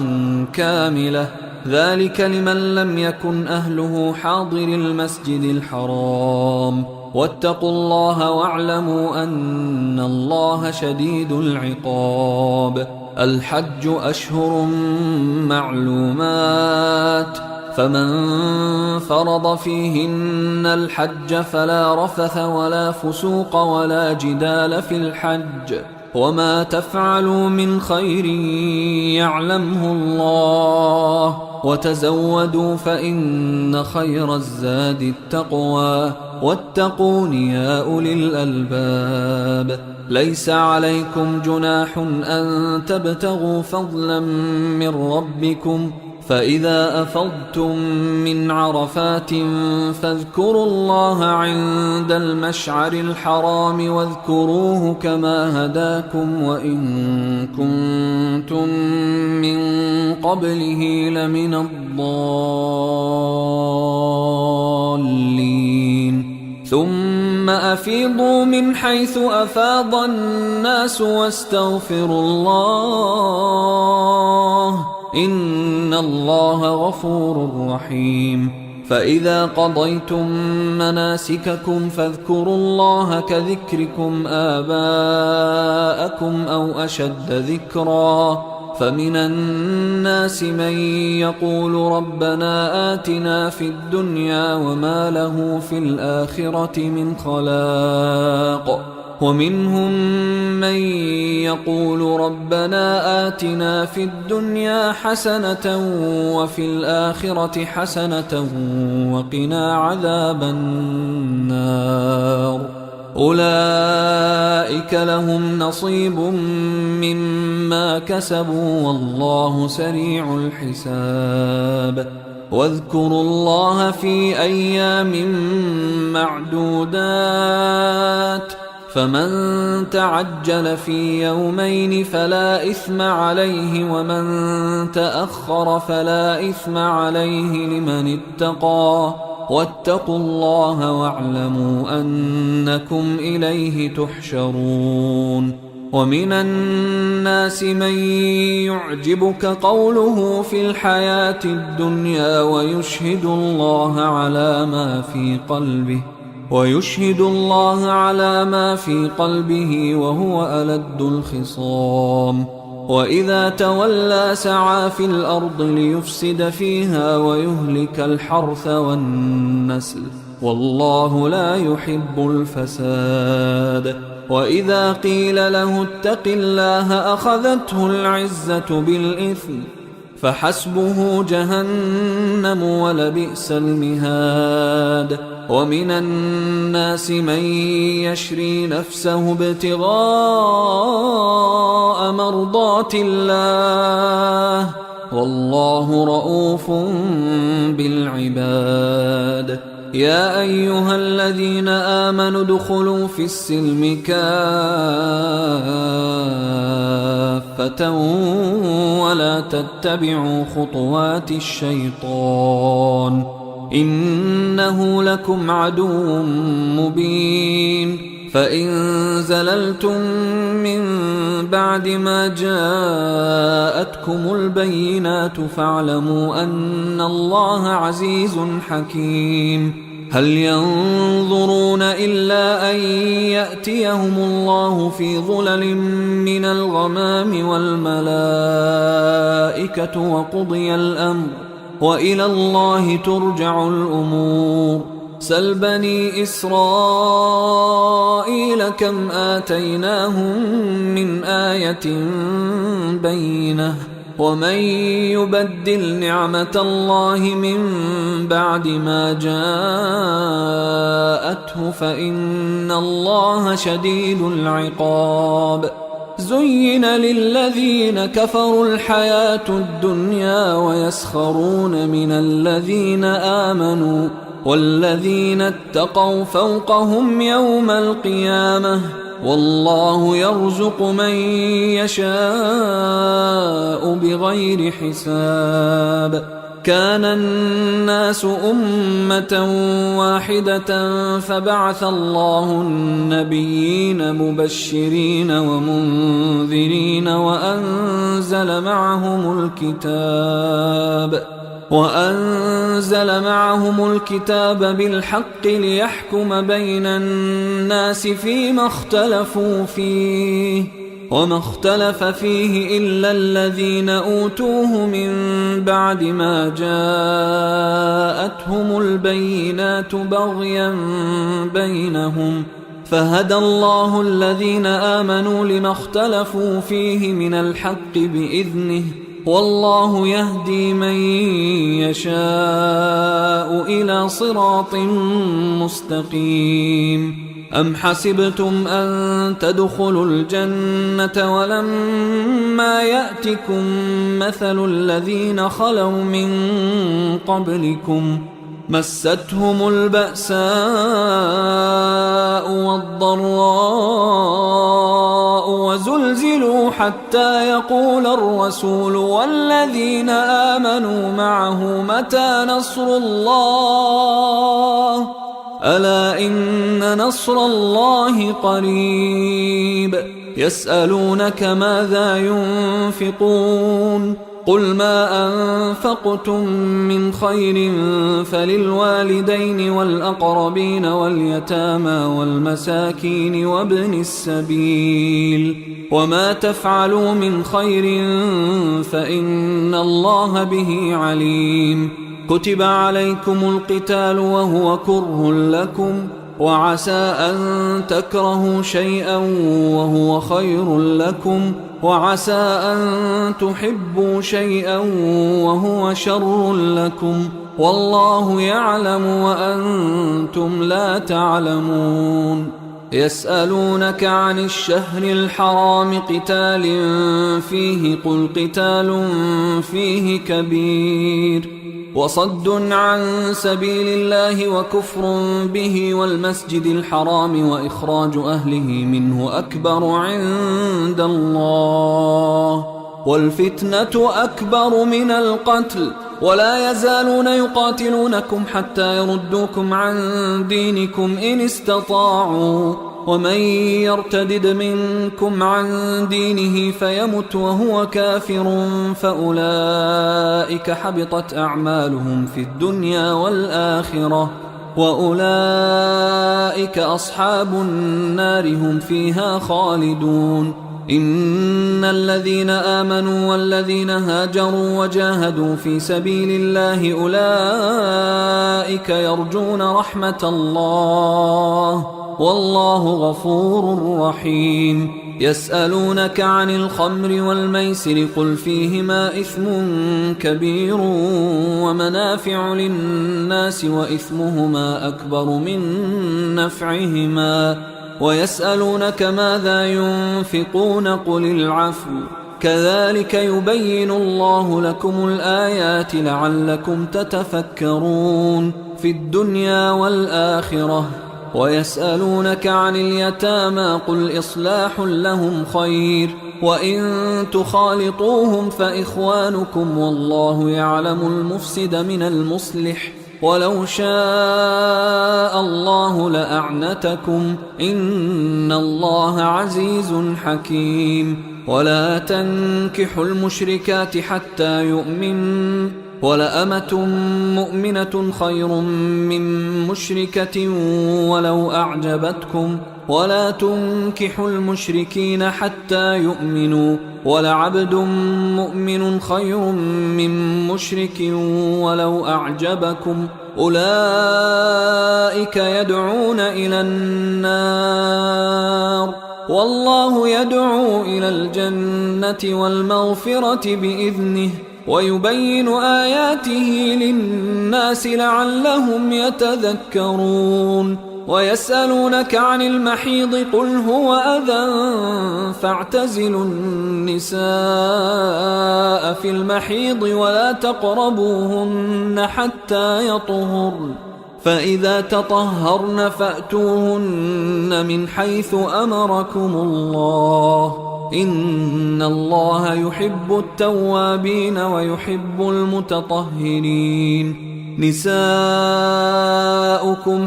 كاملة ذلك لمن لم يكن أهله حاضر المسجد الحرام واتقوا الله واعلموا أن الله شديد العقاب الحج أشهر معلومات فمن فرض فيهن الحج فلا رفث ولا فسوق ولا جدال في الحج وما تفعلوا من خير يعلمه الله وتزودوا فإن خير الزاد التقوى واتقون يا أولي الألباب ليس عليكم جناح أن تبتغوا فضلا من ربكم فإذا أفضتم من عرفات فاذكروا الله عند المشعر الحرام واذكروه كما هداكم وإن كنتم من قبله لمن الضالين ثم أفيضوا من حيث أفاض الناس واستغفروا الله إن الله غفور رحيم فإذا قضيتم مناسككم فاذكروا الله كذكركم آباءكم أو أشد ذكرا فمن الناس من يقول ربنا آتنا في الدنيا وما له في الآخرة من خلاق ومنهم من يقول ربنا آتنا في الدنيا حسنة وفي الآخرة حسنة وقنا عذاب النار أولئك لهم نصيب مما كسبوا والله سريع الحساب واذكروا الله في أيام معدودات فمن تعجل في يومين فلا إثم عليه ومن تأخر فلا إثم عليه لمن اتقى واتقوا الله واعلموا أنكم إليه تحشرون ومن الناس من يعجبك قوله في الحياة الدنيا ويشهد الله على ما في قلبه ويشهد الله على ما في قلبه وهو ألد الخصام. وإذا تولى سعى في الأرض ليفسد فيها ويهلك الحرث والنسل، والله لا يحب الفساد. وإذا قيل له اتق الله أخذته العزة بالإثم، فحسبه جهنم ولبئس المهاد. ومن الناس من يشري نفسه ابتغاء مرضات الله، والله رؤوف بالعباد. يا أيها الذين آمنوا ادخلوا في السلم كافة ولا تتبعوا خطوات الشيطان، إنه لكم عدو مبين. فإن زللتم من بعد ما جاءتكم البينات فاعلموا أن الله عزيز حكيم. هل ينظرون إلا أن يأتيهم الله في ظلل من الغمام والملائكة وقضي الأمر، وإلى الله ترجع الأمور. سل بني إسرائيل كم آتيناهم من آية بينة، ومن يبدل نعمة الله من بعد ما جاءته فإن الله شديد العقاب. زين للذين كفروا الحياة الدنيا ويسخرون من الذين آمنوا، والذين اتقوا فوقهم يوم القيامة، والله يرزق من يشاء بغير حساب. كان الناس أمة واحدة فبعث الله النبيين مبشرين ومنذرين وأنزل معهم الكتاب بالحق ليحكم بين الناس فيما اختلفوا فيه، وما اختلف فيه إلا الذين أوتوه من بعد ما جاءتهم البينات بغيا بينهم، فهدى الله الذين آمنوا لما اختلفوا فيه من الحق بإذنه، والله يهدي من يشاء إلى صراط مستقيم. أم حسبتم أن تدخلوا الجنة ولما يأتكم مثل الذين خلوا من قبلكم مستهم البأساء والضراء وزلزلوا حتى يقول الرسول والذين آمنوا معه متى نصر الله؟ ألا إن نصر الله قريب. يسألونك ماذا ينفقون؟ قل ما أنفقتم من خير فللوالدين والأقربين واليتامى والمساكين وابن السبيل، وما تفعلوا من خير فإن الله به عليم. كتب عليكم القتال وهو كره لكم، وعسى أن تكرهوا شيئا وهو خير لكم، وعسى أن تحبوا شيئا وهو شر لكم، والله يعلم وأنتم لا تعلمون. يسألونك عن الشهر الحرام قتال فيه، قل قتال فيه كبير، وصد عن سبيل الله وكفر به والمسجد الحرام وإخراج أهله منه أكبر عند الله، والفتنة أكبر من القتل، ولا يزالون يقاتلونكم حتى يردوكم عن دينكم إن استطاعوا، ومن يرتدد منكم عن دينه فيمت وهو كافر فأولئك حبطت أعمالهم في الدنيا والآخرة، وأولئك أصحاب النار هم فيها خالدون. إن الذين آمنوا والذين هاجروا وجاهدوا في سبيل الله أولئك يرجون رحمة الله والله غفور رحيم. يسألونك عن الخمر والميسر قل فيهما إثم كبير ومنافع للناس وإثمهما أكبر من نفعهما ويسألونك ماذا ينفقون قل العفو كذلك يبين الله لكم الآيات لعلكم تتفكرون في الدنيا والآخرة. ويسألونك عن اليتامى قل إصلاح لهم خير وإن تخالطوهم فإخوانكم والله يعلم المفسد من المصلح ولو شاء الله لأعنتكم إن الله عزيز حكيم. ولا تنكحوا المشركات حتى يؤمنوا ولأمة مؤمنة خير من مشركة ولو أعجبتكم ولا تنكحوا المشركين حتى يؤمنوا ولعبد مؤمن خير من مشرك ولو أعجبكم أولئك يدعون إلى النار والله يدعو إلى الجنة والمغفرة بإذنه ويبين آياته للناس لعلهم يتذكرون. ويسألونك عن المحيض قل هو أذى فاعتزلوا النساء في المحيض ولا تقربوهن حتى يطهرن فإذا تطهرن فأتوهن من حيث أمركم الله إن الله يحب التوابين ويحب المتطهرين. نساؤكم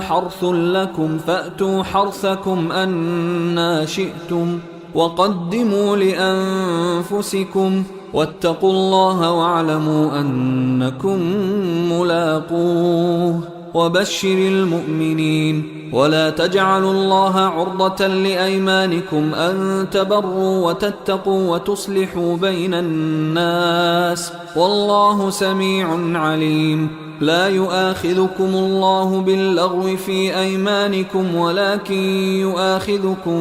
حرث لكم فأتوا حرثكم أنى شئتم وقدموا لأنفسكم واتقوا الله واعلموا أنكم ملاقوه وبشر المؤمنين. ولا تجعلوا الله عرضة لأيمانكم أن تبروا وتتقوا وتصلحوا بين الناس والله سميع عليم. لا يؤاخذكم الله باللغو في أيمانكم ولكن يؤاخذكم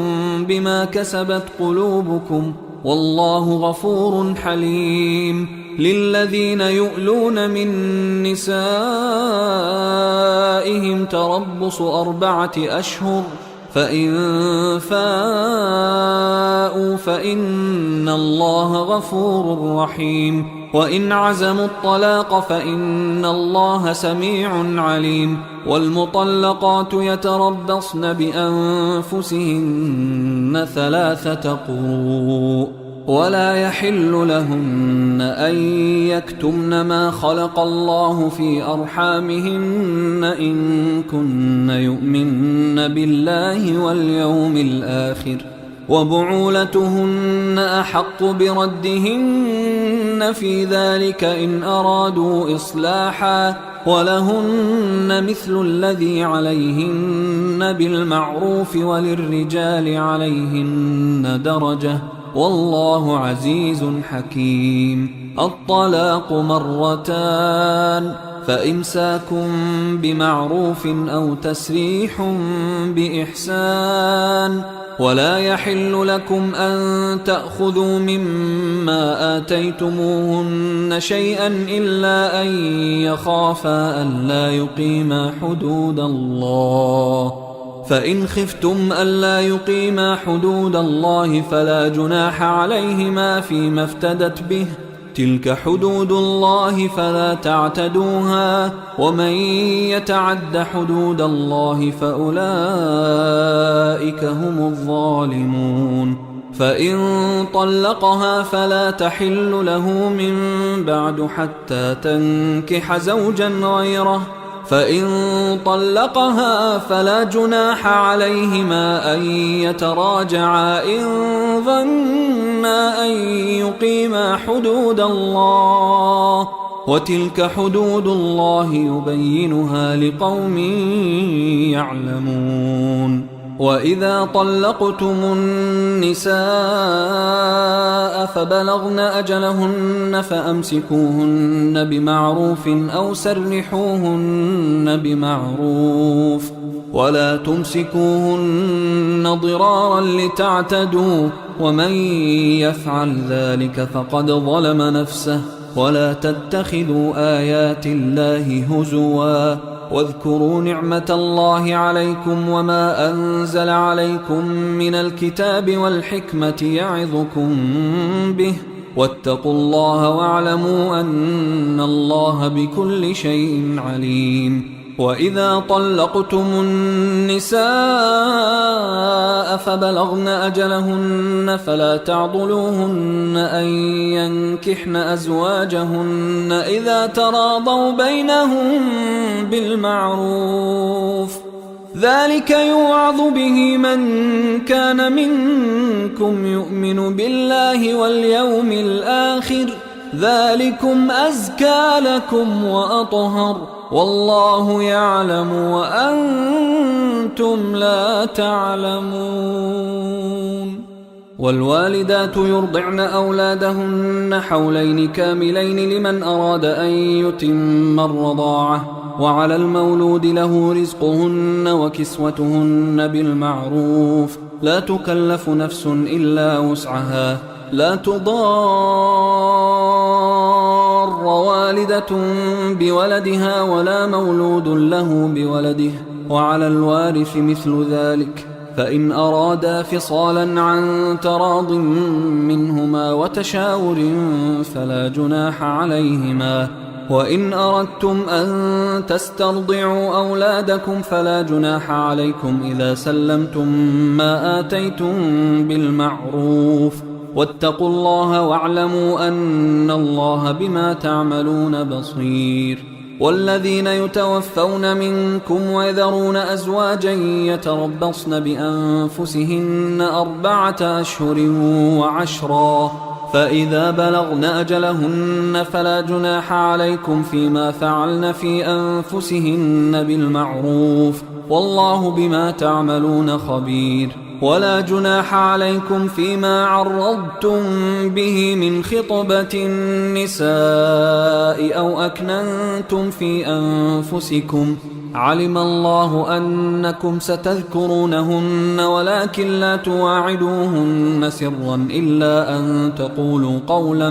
بما كسبت قلوبكم والله غفور حليم. للذين يؤلون من نسائهم تربص 4 أشهر فإن فاءوا فإن الله غفور رحيم. وإن عزموا الطلاق فإن الله سميع عليم. والمطلقات يتربصن بأنفسهن 3 قروء ولا يحل لهن أن يكتمن ما خلق الله في أرحامهن إن كن يؤمن بالله واليوم الآخر وبعولتهن أحق بردهن في ذلك إن أرادوا إصلاحا ولهن مثل الذي عليهن بالمعروف وللرجال عليهن درجة والله عزيز حكيم. الطلاق 2 فإمساك بمعروف أو تسريح بإحسان ولا يحل لكم أن تأخذوا مما آتيتموهن شيئا إلا أن يخافا ألا يقيما حدود الله فإن خفتم ألا يقيما حدود الله فلا جناح عليهما فيما افتدت به تلك حدود الله فلا تعتدوها ومن يتعد حدود الله فأولئك هم الظالمون. فإن طلقها فلا تحل له من بعد حتى تنكح زوجا غيره فإن طلقها فلا جناح عليهما أن يتراجعا إن ظنا أن يقيما حدود الله وتلك حدود الله يبينها لقوم يعلمون. وإذا طلقتم النساء فبلغن أجلهن فأمسكوهن بمعروف أو سرحوهن بمعروف، ولا تمسكوهن ضرارا لتعتدوا، ومن يفعل ذلك فقد ظلم نفسه. ولا تتخذوا آيات الله هزوا، واذكروا نعمة الله عليكم وما أنزل عليكم من الكتاب والحكمة يعظكم به، واتقوا الله واعلموا أن الله بكل شيء عليم. وإذا طلقتم النساء فبلغن أجلهن فلا تعضلوهن أن ينكحن أزواجهن إذا تراضوا بينهم بالمعروف، ذلك يوعظ به من كان منكم يؤمن بالله واليوم الآخر، ذلكم أزكى لكم وأطهر، والله يعلم وأنتم لا تعلمون. والوالدات يرضعن أولادهن حولين كاملين لمن أراد أن يتم الرضاعة، وعلى المولود له رزقهن وكسوتهن بالمعروف، لا تكلف نفس إلا وسعها، لا تضار والدة بولدها ولا مولود له بولده، وعلى الوارث مثل ذلك، فإن أرادا فصالا عن تراض منهما وتشاور فلا جناح عليهما. وإن أردتم أن تسترضعوا أولادكم فلا جناح عليكم إذا سلمتم ما آتيتم بالمعروف، واتقوا الله واعلموا أن الله بما تعملون بصير. والذين يتوفون منكم ويذرون أزواجا يتربصن بأنفسهن 4 أشهر و10، فإذا بلغن أجلهن فلا جناح عليكم فيما فعلن في أنفسهن بالمعروف، والله بما تعملون خبير. ولا جناح عليكم فيما عرضتم به من خطبة النساء أو أكننتم في أنفسكم، علم الله أنكم ستذكرونهن ولكن لا تواعدوهن سرا إلا أن تقولوا قولا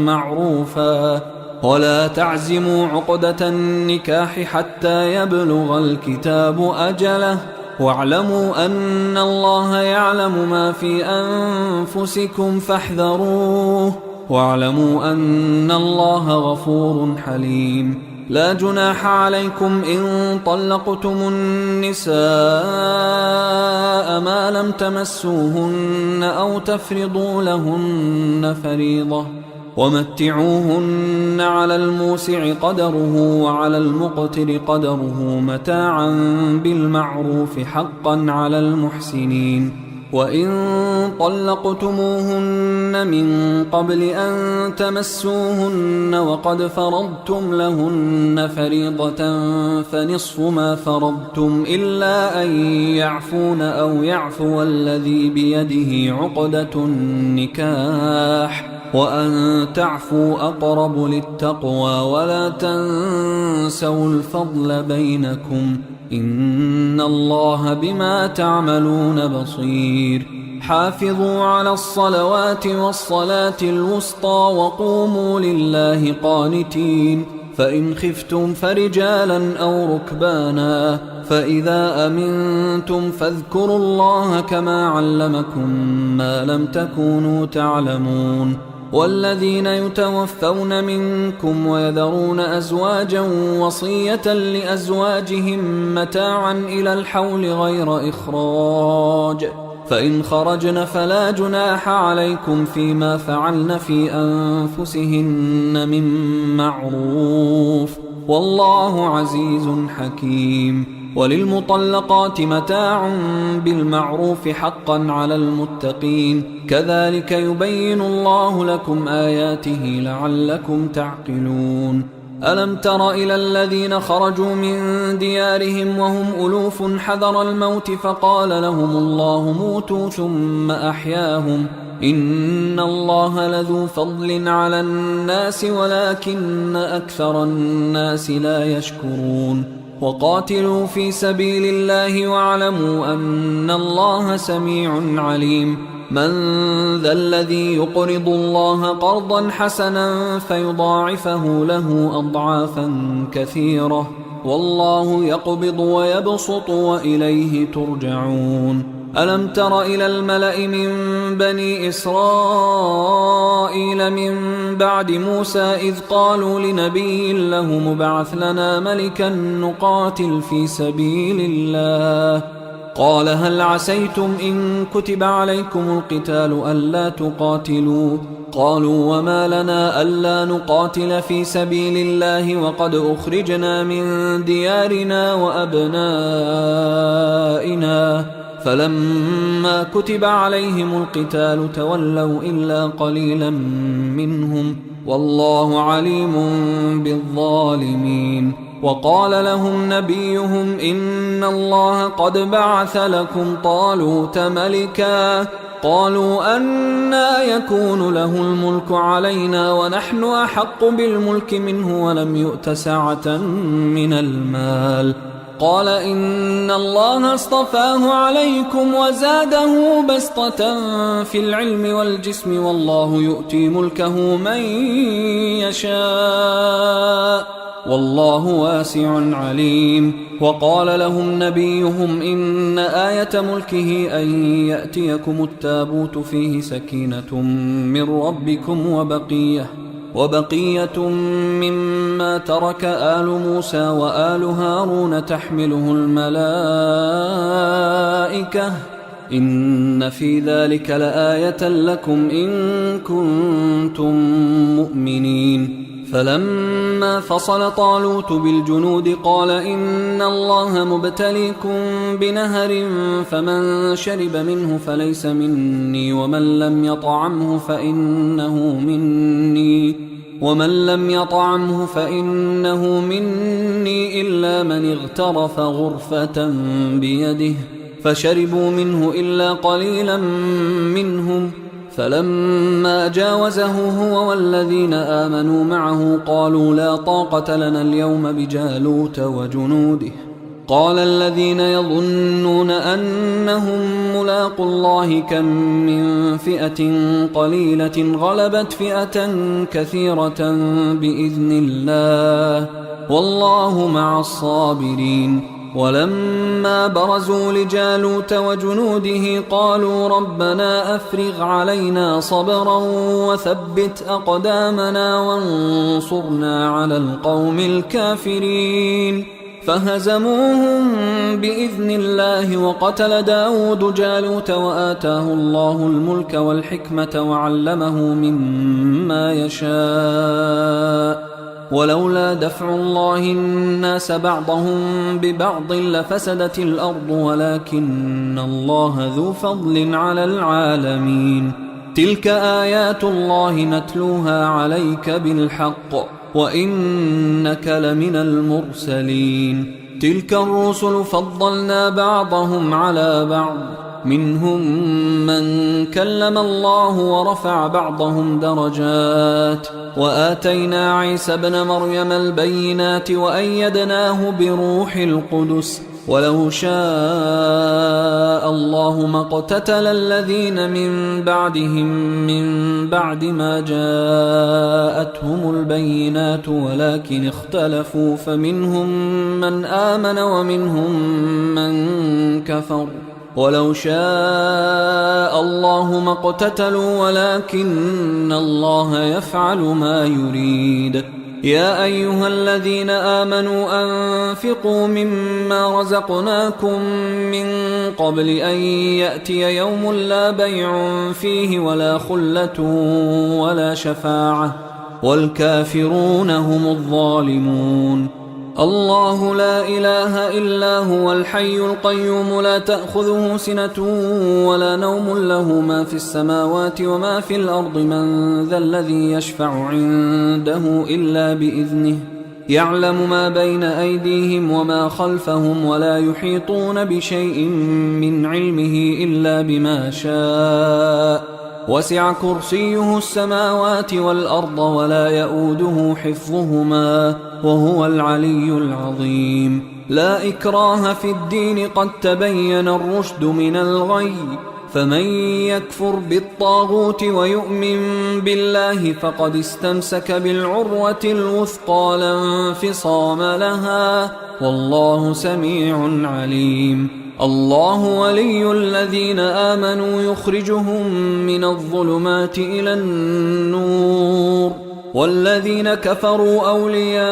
معروفا، ولا تعزموا عقدة النكاح حتى يبلغ الكتاب أجله، واعلموا أن الله يعلم ما في أنفسكم فاحذروه، واعلموا أن الله غفور حليم. لا جناح عليكم إن طلقتم النساء ما لم تمسوهن أو تفرضوا لهن فريضة، ومتعوهن على الموسع قدره وعلى المقتر قدره متاعا بالمعروف حقا على المحسنين. وإن طلقتموهن من قبل أن تمسوهن وقد فرضتم لهن فريضة فنصف ما فرضتم إلا أن يعفون أو يعفو الذي بيده عقدة النكاح، وأن تعفوا أقرب للتقوى، ولا تنسوا الفضل بينكم، إن الله بما تعملون بصير. حافظوا على الصلوات والصلاة الوسطى وقوموا لله قانتين، فإن خفتم فرجالا أو ركبانا، فإذا أمنتم فاذكروا الله كما علمكم ما لم تكونوا تعلمون. والذين يتوفون منكم ويذرون أزواجا وصية لأزواجهم متاعا إلى الحول غير إخراج، فإن خرجن فلا جناح عليكم فيما فعلن في أنفسهن من معروف، والله عزيز حكيم. وللمطلقات متاع بالمعروف حقا على المتقين، كذلك يبين الله لكم آياته لعلكم تعقلون. ألم تر إلى الذين خرجوا من ديارهم وهم ألوف حذر الموت فقال لهم الله موتوا ثم أحياهم إن الله لذو فضل على الناس ولكن أكثر الناس لا يشكرون وقاتلوا في سبيل الله واعلموا أن الله سميع عليم من ذا الذي يقرض الله قرضا حسنا فيضاعفه له أضعافا كثيرة والله يقبض ويبسط وإليه ترجعون ألم تر إلى الملأ من بني إسرائيل من بعد موسى إذ قالوا لنبي له مبعث لنا ملكا نقاتل في سبيل الله قال هل عسيتم إن كتب عليكم القتال ألا تقاتلوا قالوا وما لنا ألا نقاتل في سبيل الله وقد أخرجنا من ديارنا وأبنائنا فلما كتب عليهم القتال تولوا إلا قليلا منهم والله عليم بالظالمين وقال لهم نبيهم إن الله قد بعث لكم طالوت ملكا قالوا أنى يكون له الملك علينا ونحن أحق بالملك منه ولم يؤت سعة من المال قال إن الله اصطفاه عليكم وزاده بسطة في العلم والجسم والله يؤتي ملكه من يشاء والله واسع عليم وقال لهم نبيهم إن آية ملكه أن يأتيكم التابوت فيه سكينة من ربكم وبقية مما ترك آل موسى وآل هارون تحمله الملائكة إن في ذلك لآية لكم إن كنتم مؤمنين فلما فصل طالوت بالجنود قال إن الله مبتليكم بنهر فمن شرب منه فليس مني ومن لم يطعمه فإنه مني إلا من اغترف غرفة بيده فشربوا منه إلا قليلا منهم فلما جاوزه هو والذين آمنوا معه قالوا لا طاقة لنا اليوم بجالوت وجنوده قال الذين يظنون أنهم ملاقوا الله كم من فئة قليلة غلبت فئة كثيرة بإذن الله والله مع الصابرين ولما برزوا لجالوت وجنوده قالوا ربنا أفرغ علينا صبرا وثبت أقدامنا وانصرنا على القوم الكافرين فهزموهم بإذن الله وقتل داود جالوت وآتاه الله الملك والحكمة وعلمه مما يشاء ولولا دفع الله الناس بعضهم ببعض لفسدت الأرض ولكن الله ذو فضل على العالمين تلك آيات الله نتلوها عليك بالحق وإنك لمن المرسلين تلك الرسل فضلنا بعضهم على بعض منهم من كلم الله ورفع بعضهم درجات وآتينا عيسى ابن مريم البينات وأيدناه بروح القدس ولو شاء الله ما اقتتل الذين من بعدهم من بعد ما جاءتهم البينات ولكن اختلفوا فمنهم من آمن ومنهم من كفر ولو شاء الله ما اقتتلوا ولكن الله يفعل ما يريد يا أيها الذين آمنوا أنفقوا مما رزقناكم من قبل أن يأتي يوم لا بيع فيه ولا خلة ولا شفاعة والكافرون هم الظالمون الله لا إله إلا هو الحي القيوم لا تأخذه سنة ولا نوم له ما في السماوات وما في الأرض من ذا الذي يشفع عنده إلا بإذنه يعلم ما بين أيديهم وما خلفهم ولا يحيطون بشيء من علمه إلا بما شاء وسع كرسيه السماوات والأرض ولا يؤوده حفظهما وهو العلي العظيم. لا إكراه في الدين قد تبين الرشد من الغي فمن يكفر بالطاغوت ويؤمن بالله فقد استمسك بالعروة الوثقى لا انفصام لها والله سميع عليم. الله ولي الذين آمنوا يخرجهم من الظلمات إلى النور والذين كفروا أولياؤهم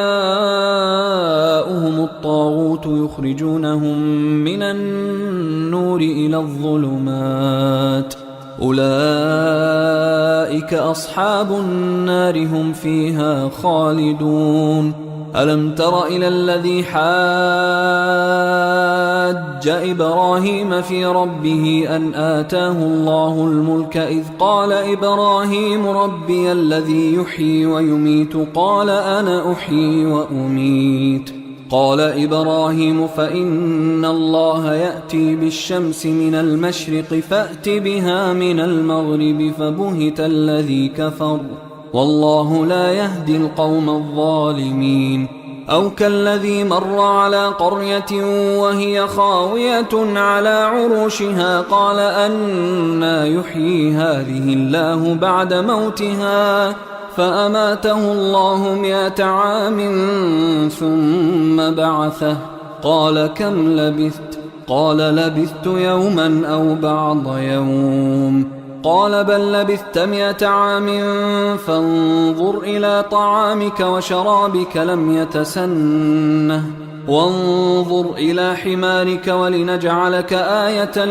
الطاغوت يخرجونهم من النور إلى الظلمات أولئك أصحاب النار هم فيها خالدون. ألم تر إلى الذي حاج إبراهيم في ربه أن آتاه الله الملك إذ قال إبراهيم ربي الذي يحيي ويميت قال أنا أحيي وأميت قال إبراهيم فإن الله يأتي بالشمس من المشرق فأت بها من المغرب فبهت الذي كفر والله لا يهدي القوم الظالمين. أو كالذي مر على قرية وهي خاوية على عروشها قال أنى يحيي هذه الله بعد موتها فأماته الله 100 عام ثم بعثه قال كم لبثت قال لبثت يوما أو بعض يوم قال بل لبثت 100 عام فانظر إلى طعامك وشرابك لم يتسنه وانظر إلى حمارك ولنجعلك آية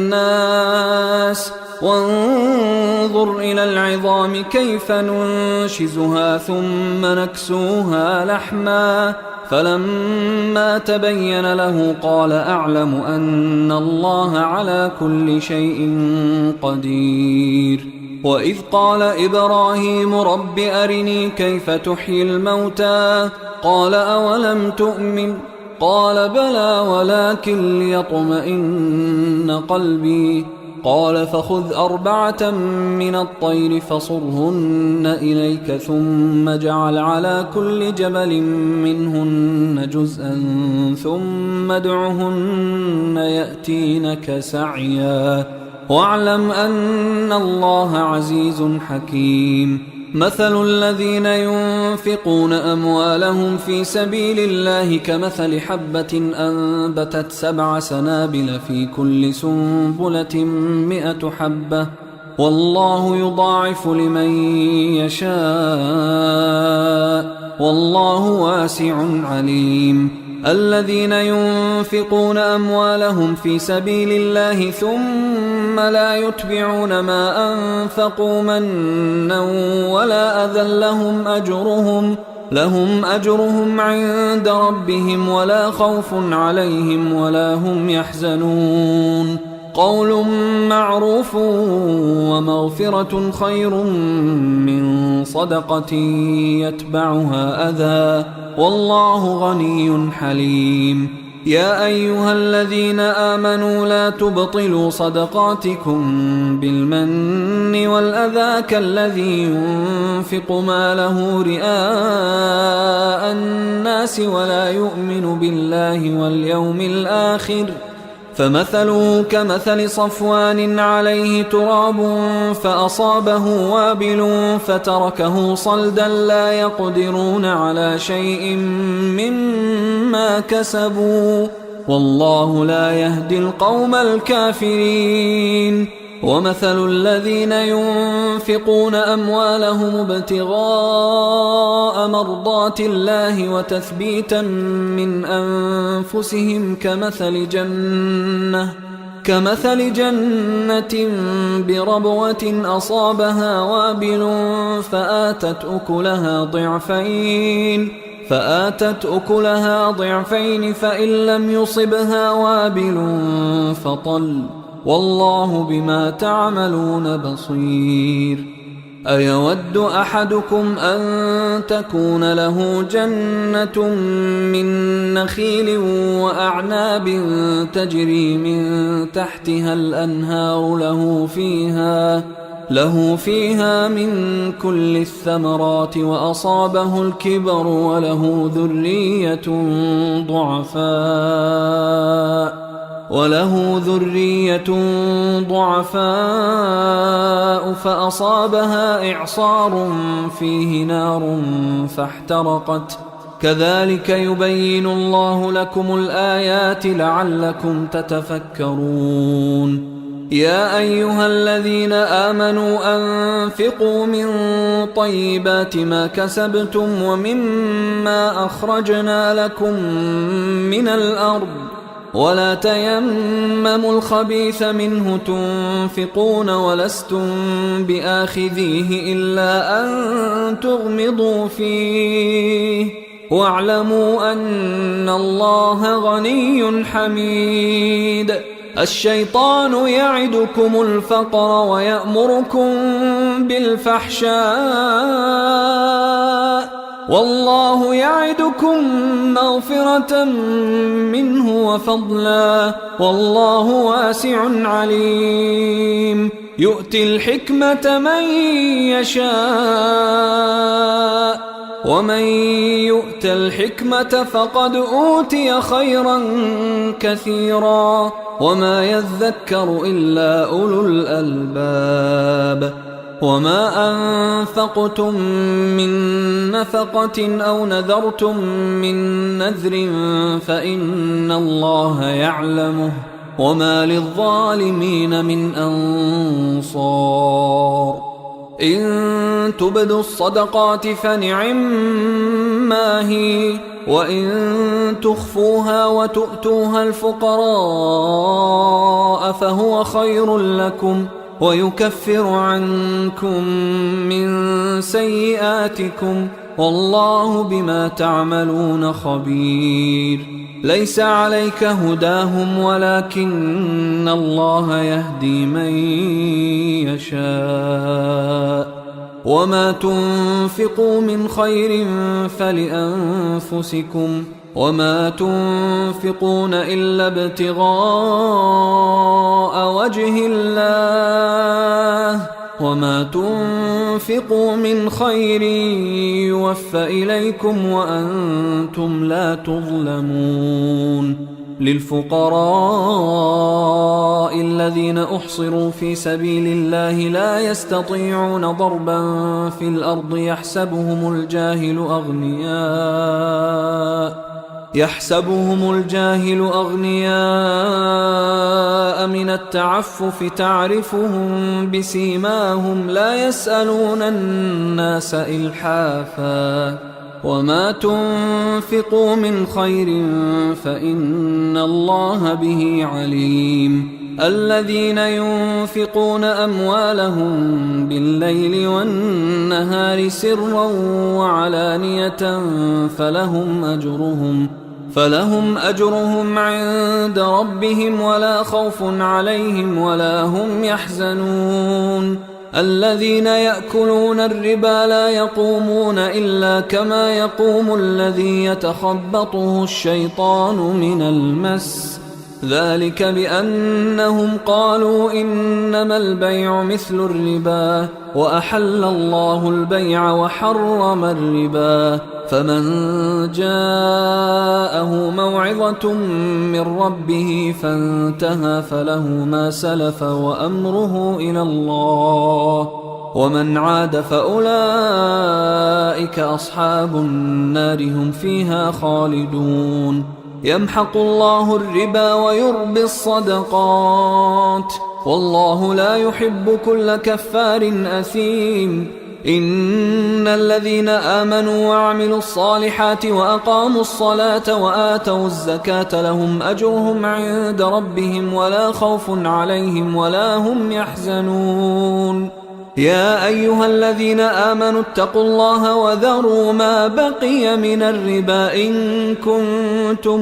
للناس وانظر إلى العظام كيف ننشزها ثم نكسوها لحما فلما تبين له قال أعلم أن الله على كل شيء قدير. وإذ قال إبراهيم رب أرني كيف تحيي الموتى قال أولم تؤمن قال بلى ولكن ليطمئن قلبي قال فخذ 4 من الطير فصرهن إليك ثم اجعل على كل جبل منهن جزءا ثم ادعهن يأتينك سعيا واعلم أن الله عزيز حكيم. مثل الذين ينفقون أموالهم في سبيل الله كمثل حبة أنبتت 7 سنابل في كل سنبلة 100 حبة والله يضاعف لمن يشاء والله واسع عليم. الذين ينفقون أموالهم في سبيل الله ثم لا يتبعون ما أنفقوا منا ولا أذى لهم أجرهم عند ربهم ولا خوف عليهم ولا هم يحزنون. قول معروف ومغفرة خير من صدقة يتبعها أذى والله غني حليم. يا أيها الذين آمنوا لا تبطلوا صدقاتكم بالمن والأذى كالذي ينفق ماله رئاء الناس ولا يؤمن بالله واليوم الآخر فمثله كمثل صفوان عليه تراب فأصابه وابل فتركه صلدا لا يقدرون على شيء مما كسبوا والله لا يهدي القوم الكافرين. ومثل الذين ينفقون أموالهم ابتغاء مرضات الله وتثبيتا من أنفسهم كمثل جنة بربوة أصابها وابل فآتت أكلها ضعفين فإن لم يصبها وابل فطل والله بما تعملون بصير. أيود أحدكم أن تكون له جنة من نخيل وأعناب تجري من تحتها الأنهار له فيها من كل الثمرات وأصابه الكبر وله ذرية ضعفاء فأصابها إعصار فيه نار فاحترقت كذلك يبين الله لكم الآيات لعلكم تتفكرون يا أيها الذين آمنوا أنفقوا من طيبات ما كسبتم ومما أخرجنا لكم من الأرض ولا تيمموا الخبيث منه تنفقون ولستم بآخذيه إلا أن تغمضوا فيه واعلموا أن الله غني حميد الشيطان يعدكم الفقر ويأمركم بالفحشاء والله يعدكم مغفرة منه وفضلا والله واسع عليم يؤتي الحكمة من يشاء ومن يؤت الحكمة فقد أوتي خيرا كثيرا وما يذكر إلا أولو الألباب وما أنفقتم من نفقة أو نذرتم من نذر فإن الله يعلمه وما للظالمين من أنصار إن تبدوا الصدقات فنعما هي وإن تخفوها وتؤتوها الفقراء فهو خير لكم ويكفر عنكم من سيئاتكم والله بما تعملون خبير ليس عليك هداهم ولكن الله يهدي من يشاء وما تنفقوا من خير فلأنفسكم وما تنفقون إلا ابتغاء وجه الله وما تنفقوا من خير يوفى إليكم وأنتم لا تظلمون للفقراء الذين أحصروا في سبيل الله لا يستطيعون ضربا في الأرض يحسبهم الجاهل أغنياء من التعفف تعرفهم بسيماهم لا يسألون الناس إلحافا وما تنفقوا من خير فإن الله به عليم الذين ينفقون أموالهم بالليل والنهار سرا وعلانية فلهم أجرهم عند ربهم ولا خوف عليهم ولا هم يحزنون الذين يأكلون الربا لا يقومون إلا كما يقوم الذي يتخبطه الشيطان من المس ذلك بأنهم قالوا إنما البيع مثل الربا وأحل الله البيع وحرم الربا فمن جاءه موعظة من ربه فانتهى فله ما سلف وأمره إلى الله ومن عاد فأولئك أصحاب النار هم فيها خالدون يمحق الله الربا ويربي الصدقات والله لا يحب كل كفار أثيم إن الذين آمنوا وعملوا الصالحات وأقاموا الصلاة وآتوا الزكاة لهم أجرهم عند ربهم ولا خوف عليهم ولا هم يحزنون يا أيها الذين آمنوا اتقوا الله وذروا ما بقي من الربا إن كنتم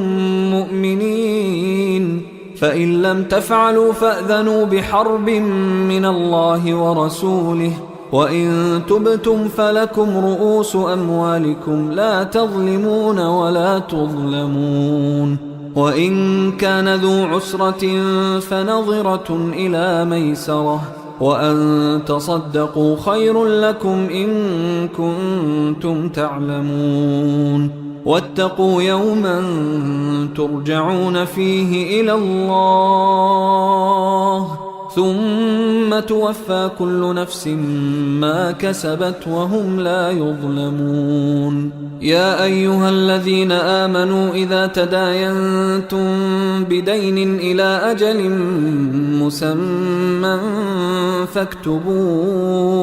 مؤمنين فإن لم تفعلوا فأذنوا بحرب من الله ورسوله وإن تبتم فلكم رؤوس أموالكم لا تظلمون ولا تظلمون وإن كان ذو عسرة فنظرة إلى ميسرة وأن تصدقوا خير لكم إن كنتم تعلمون واتقوا يوما ترجعون فيه إلى الله ثم توفى كل نفس ما كسبت وهم لا يظلمون يا أيها الذين آمنوا إذا تداينتم بدين إلى أجل مسمى فاكتبوه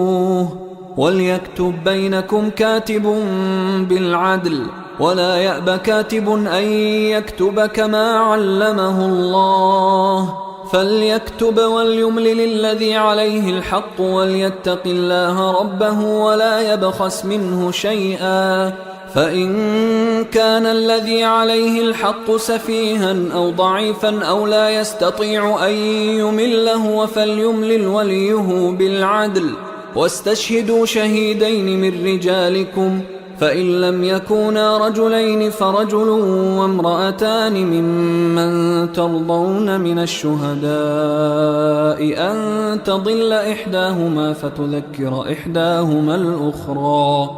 وليكتب بينكم كاتب بالعدل ولا يأب كاتب أن يكتب كما علمه الله فليكتب وليملل الذي عليه الحق وليتق الله ربه ولا يبخس منه شيئا فإن كان الذي عليه الحق سفيها أو ضعيفا أو لا يستطيع أن يمله فليملل وليه بالعدل واستشهدوا شهيدين من رجالكم فإن لم يكونا رجلين فرجل وامرأتان ممن ترضون من الشهداء أن تضل إحداهما فتذكر إحداهما الأخرى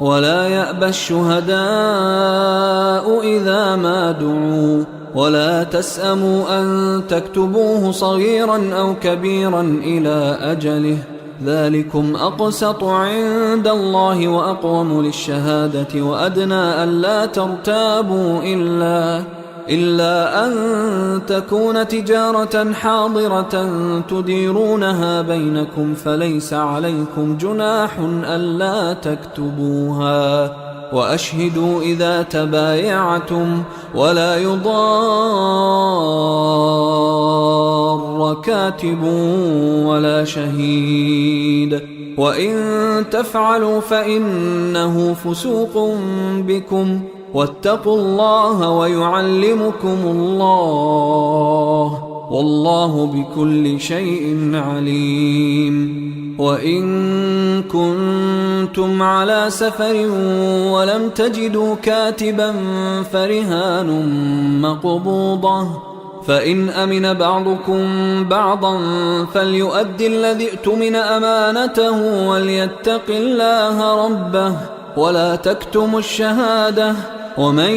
ولا يأبى الشهداء إذا ما دعوا ولا تسأموا أن تكتبوه صغيرا أو كبيرا إلى أجله ذلكم أقسط عند الله وأقوم للشهادة وأدنى ألا ترتابوا إلا أن تكون تجارة حاضرة تديرونها بينكم فليس عليكم جناح ألا تكتبوها وأشهدوا إذا تبايعتم ولا يضار كاتب ولا شهيد وإن تفعلوا فإنه فسوق بكم واتقوا الله ويعلمكم الله والله بكل شيء عليم وإن كنتم على سفر ولم تجدوا كاتبا فرهان مقبوضة فإن أمن بعضكم بعضا فليؤدي الذي ائتمن أمانته وليتق الله ربه ولا تكتموا الشهادة ومن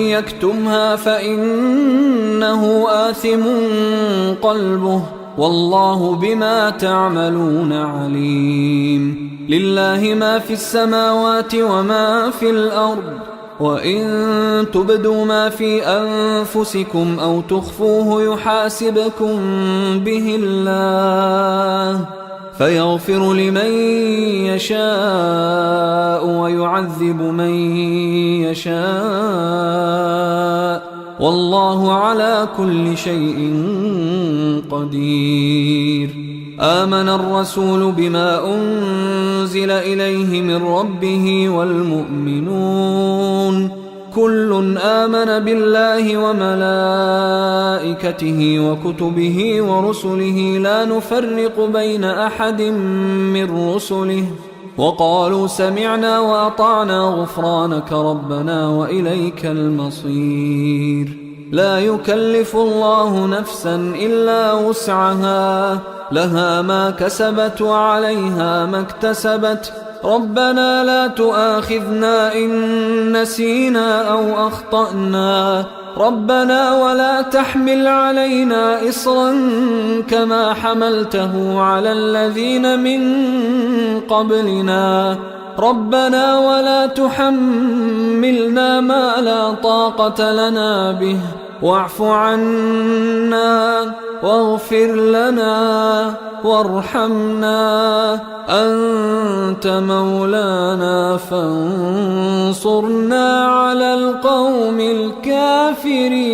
يكتمها فإنه آثم قلبه والله بما تعملون عليم لله ما في السماوات وما في الأرض وإن تبدوا ما في أنفسكم أو تخفوه يحاسبكم به الله فيغفر لمن يشاء ويعذب من يشاء والله على كل شيء قدير آمن الرسول بما أنزل إليه من ربه والمؤمنون كل آمن بالله وملائكته وكتبه ورسله لا نفرق بين أحد من رسله وقالوا سمعنا وأطعنا غفرانك ربنا وإليك المصير لا يكلف الله نفسا إلا وسعها لها ما كسبت وعليها ما اكتسبت ربنا لا تؤاخذنا إن نسينا أو أخطأنا ربنا ولا تحمل علينا إصرا كما حملته على الذين من قبلنا ربنا ولا تحملنا ما لا طاقة لنا به واعف عنا واغفر لنا وارحمنا أنت مولانا فانصرنا على القوم الكافرين.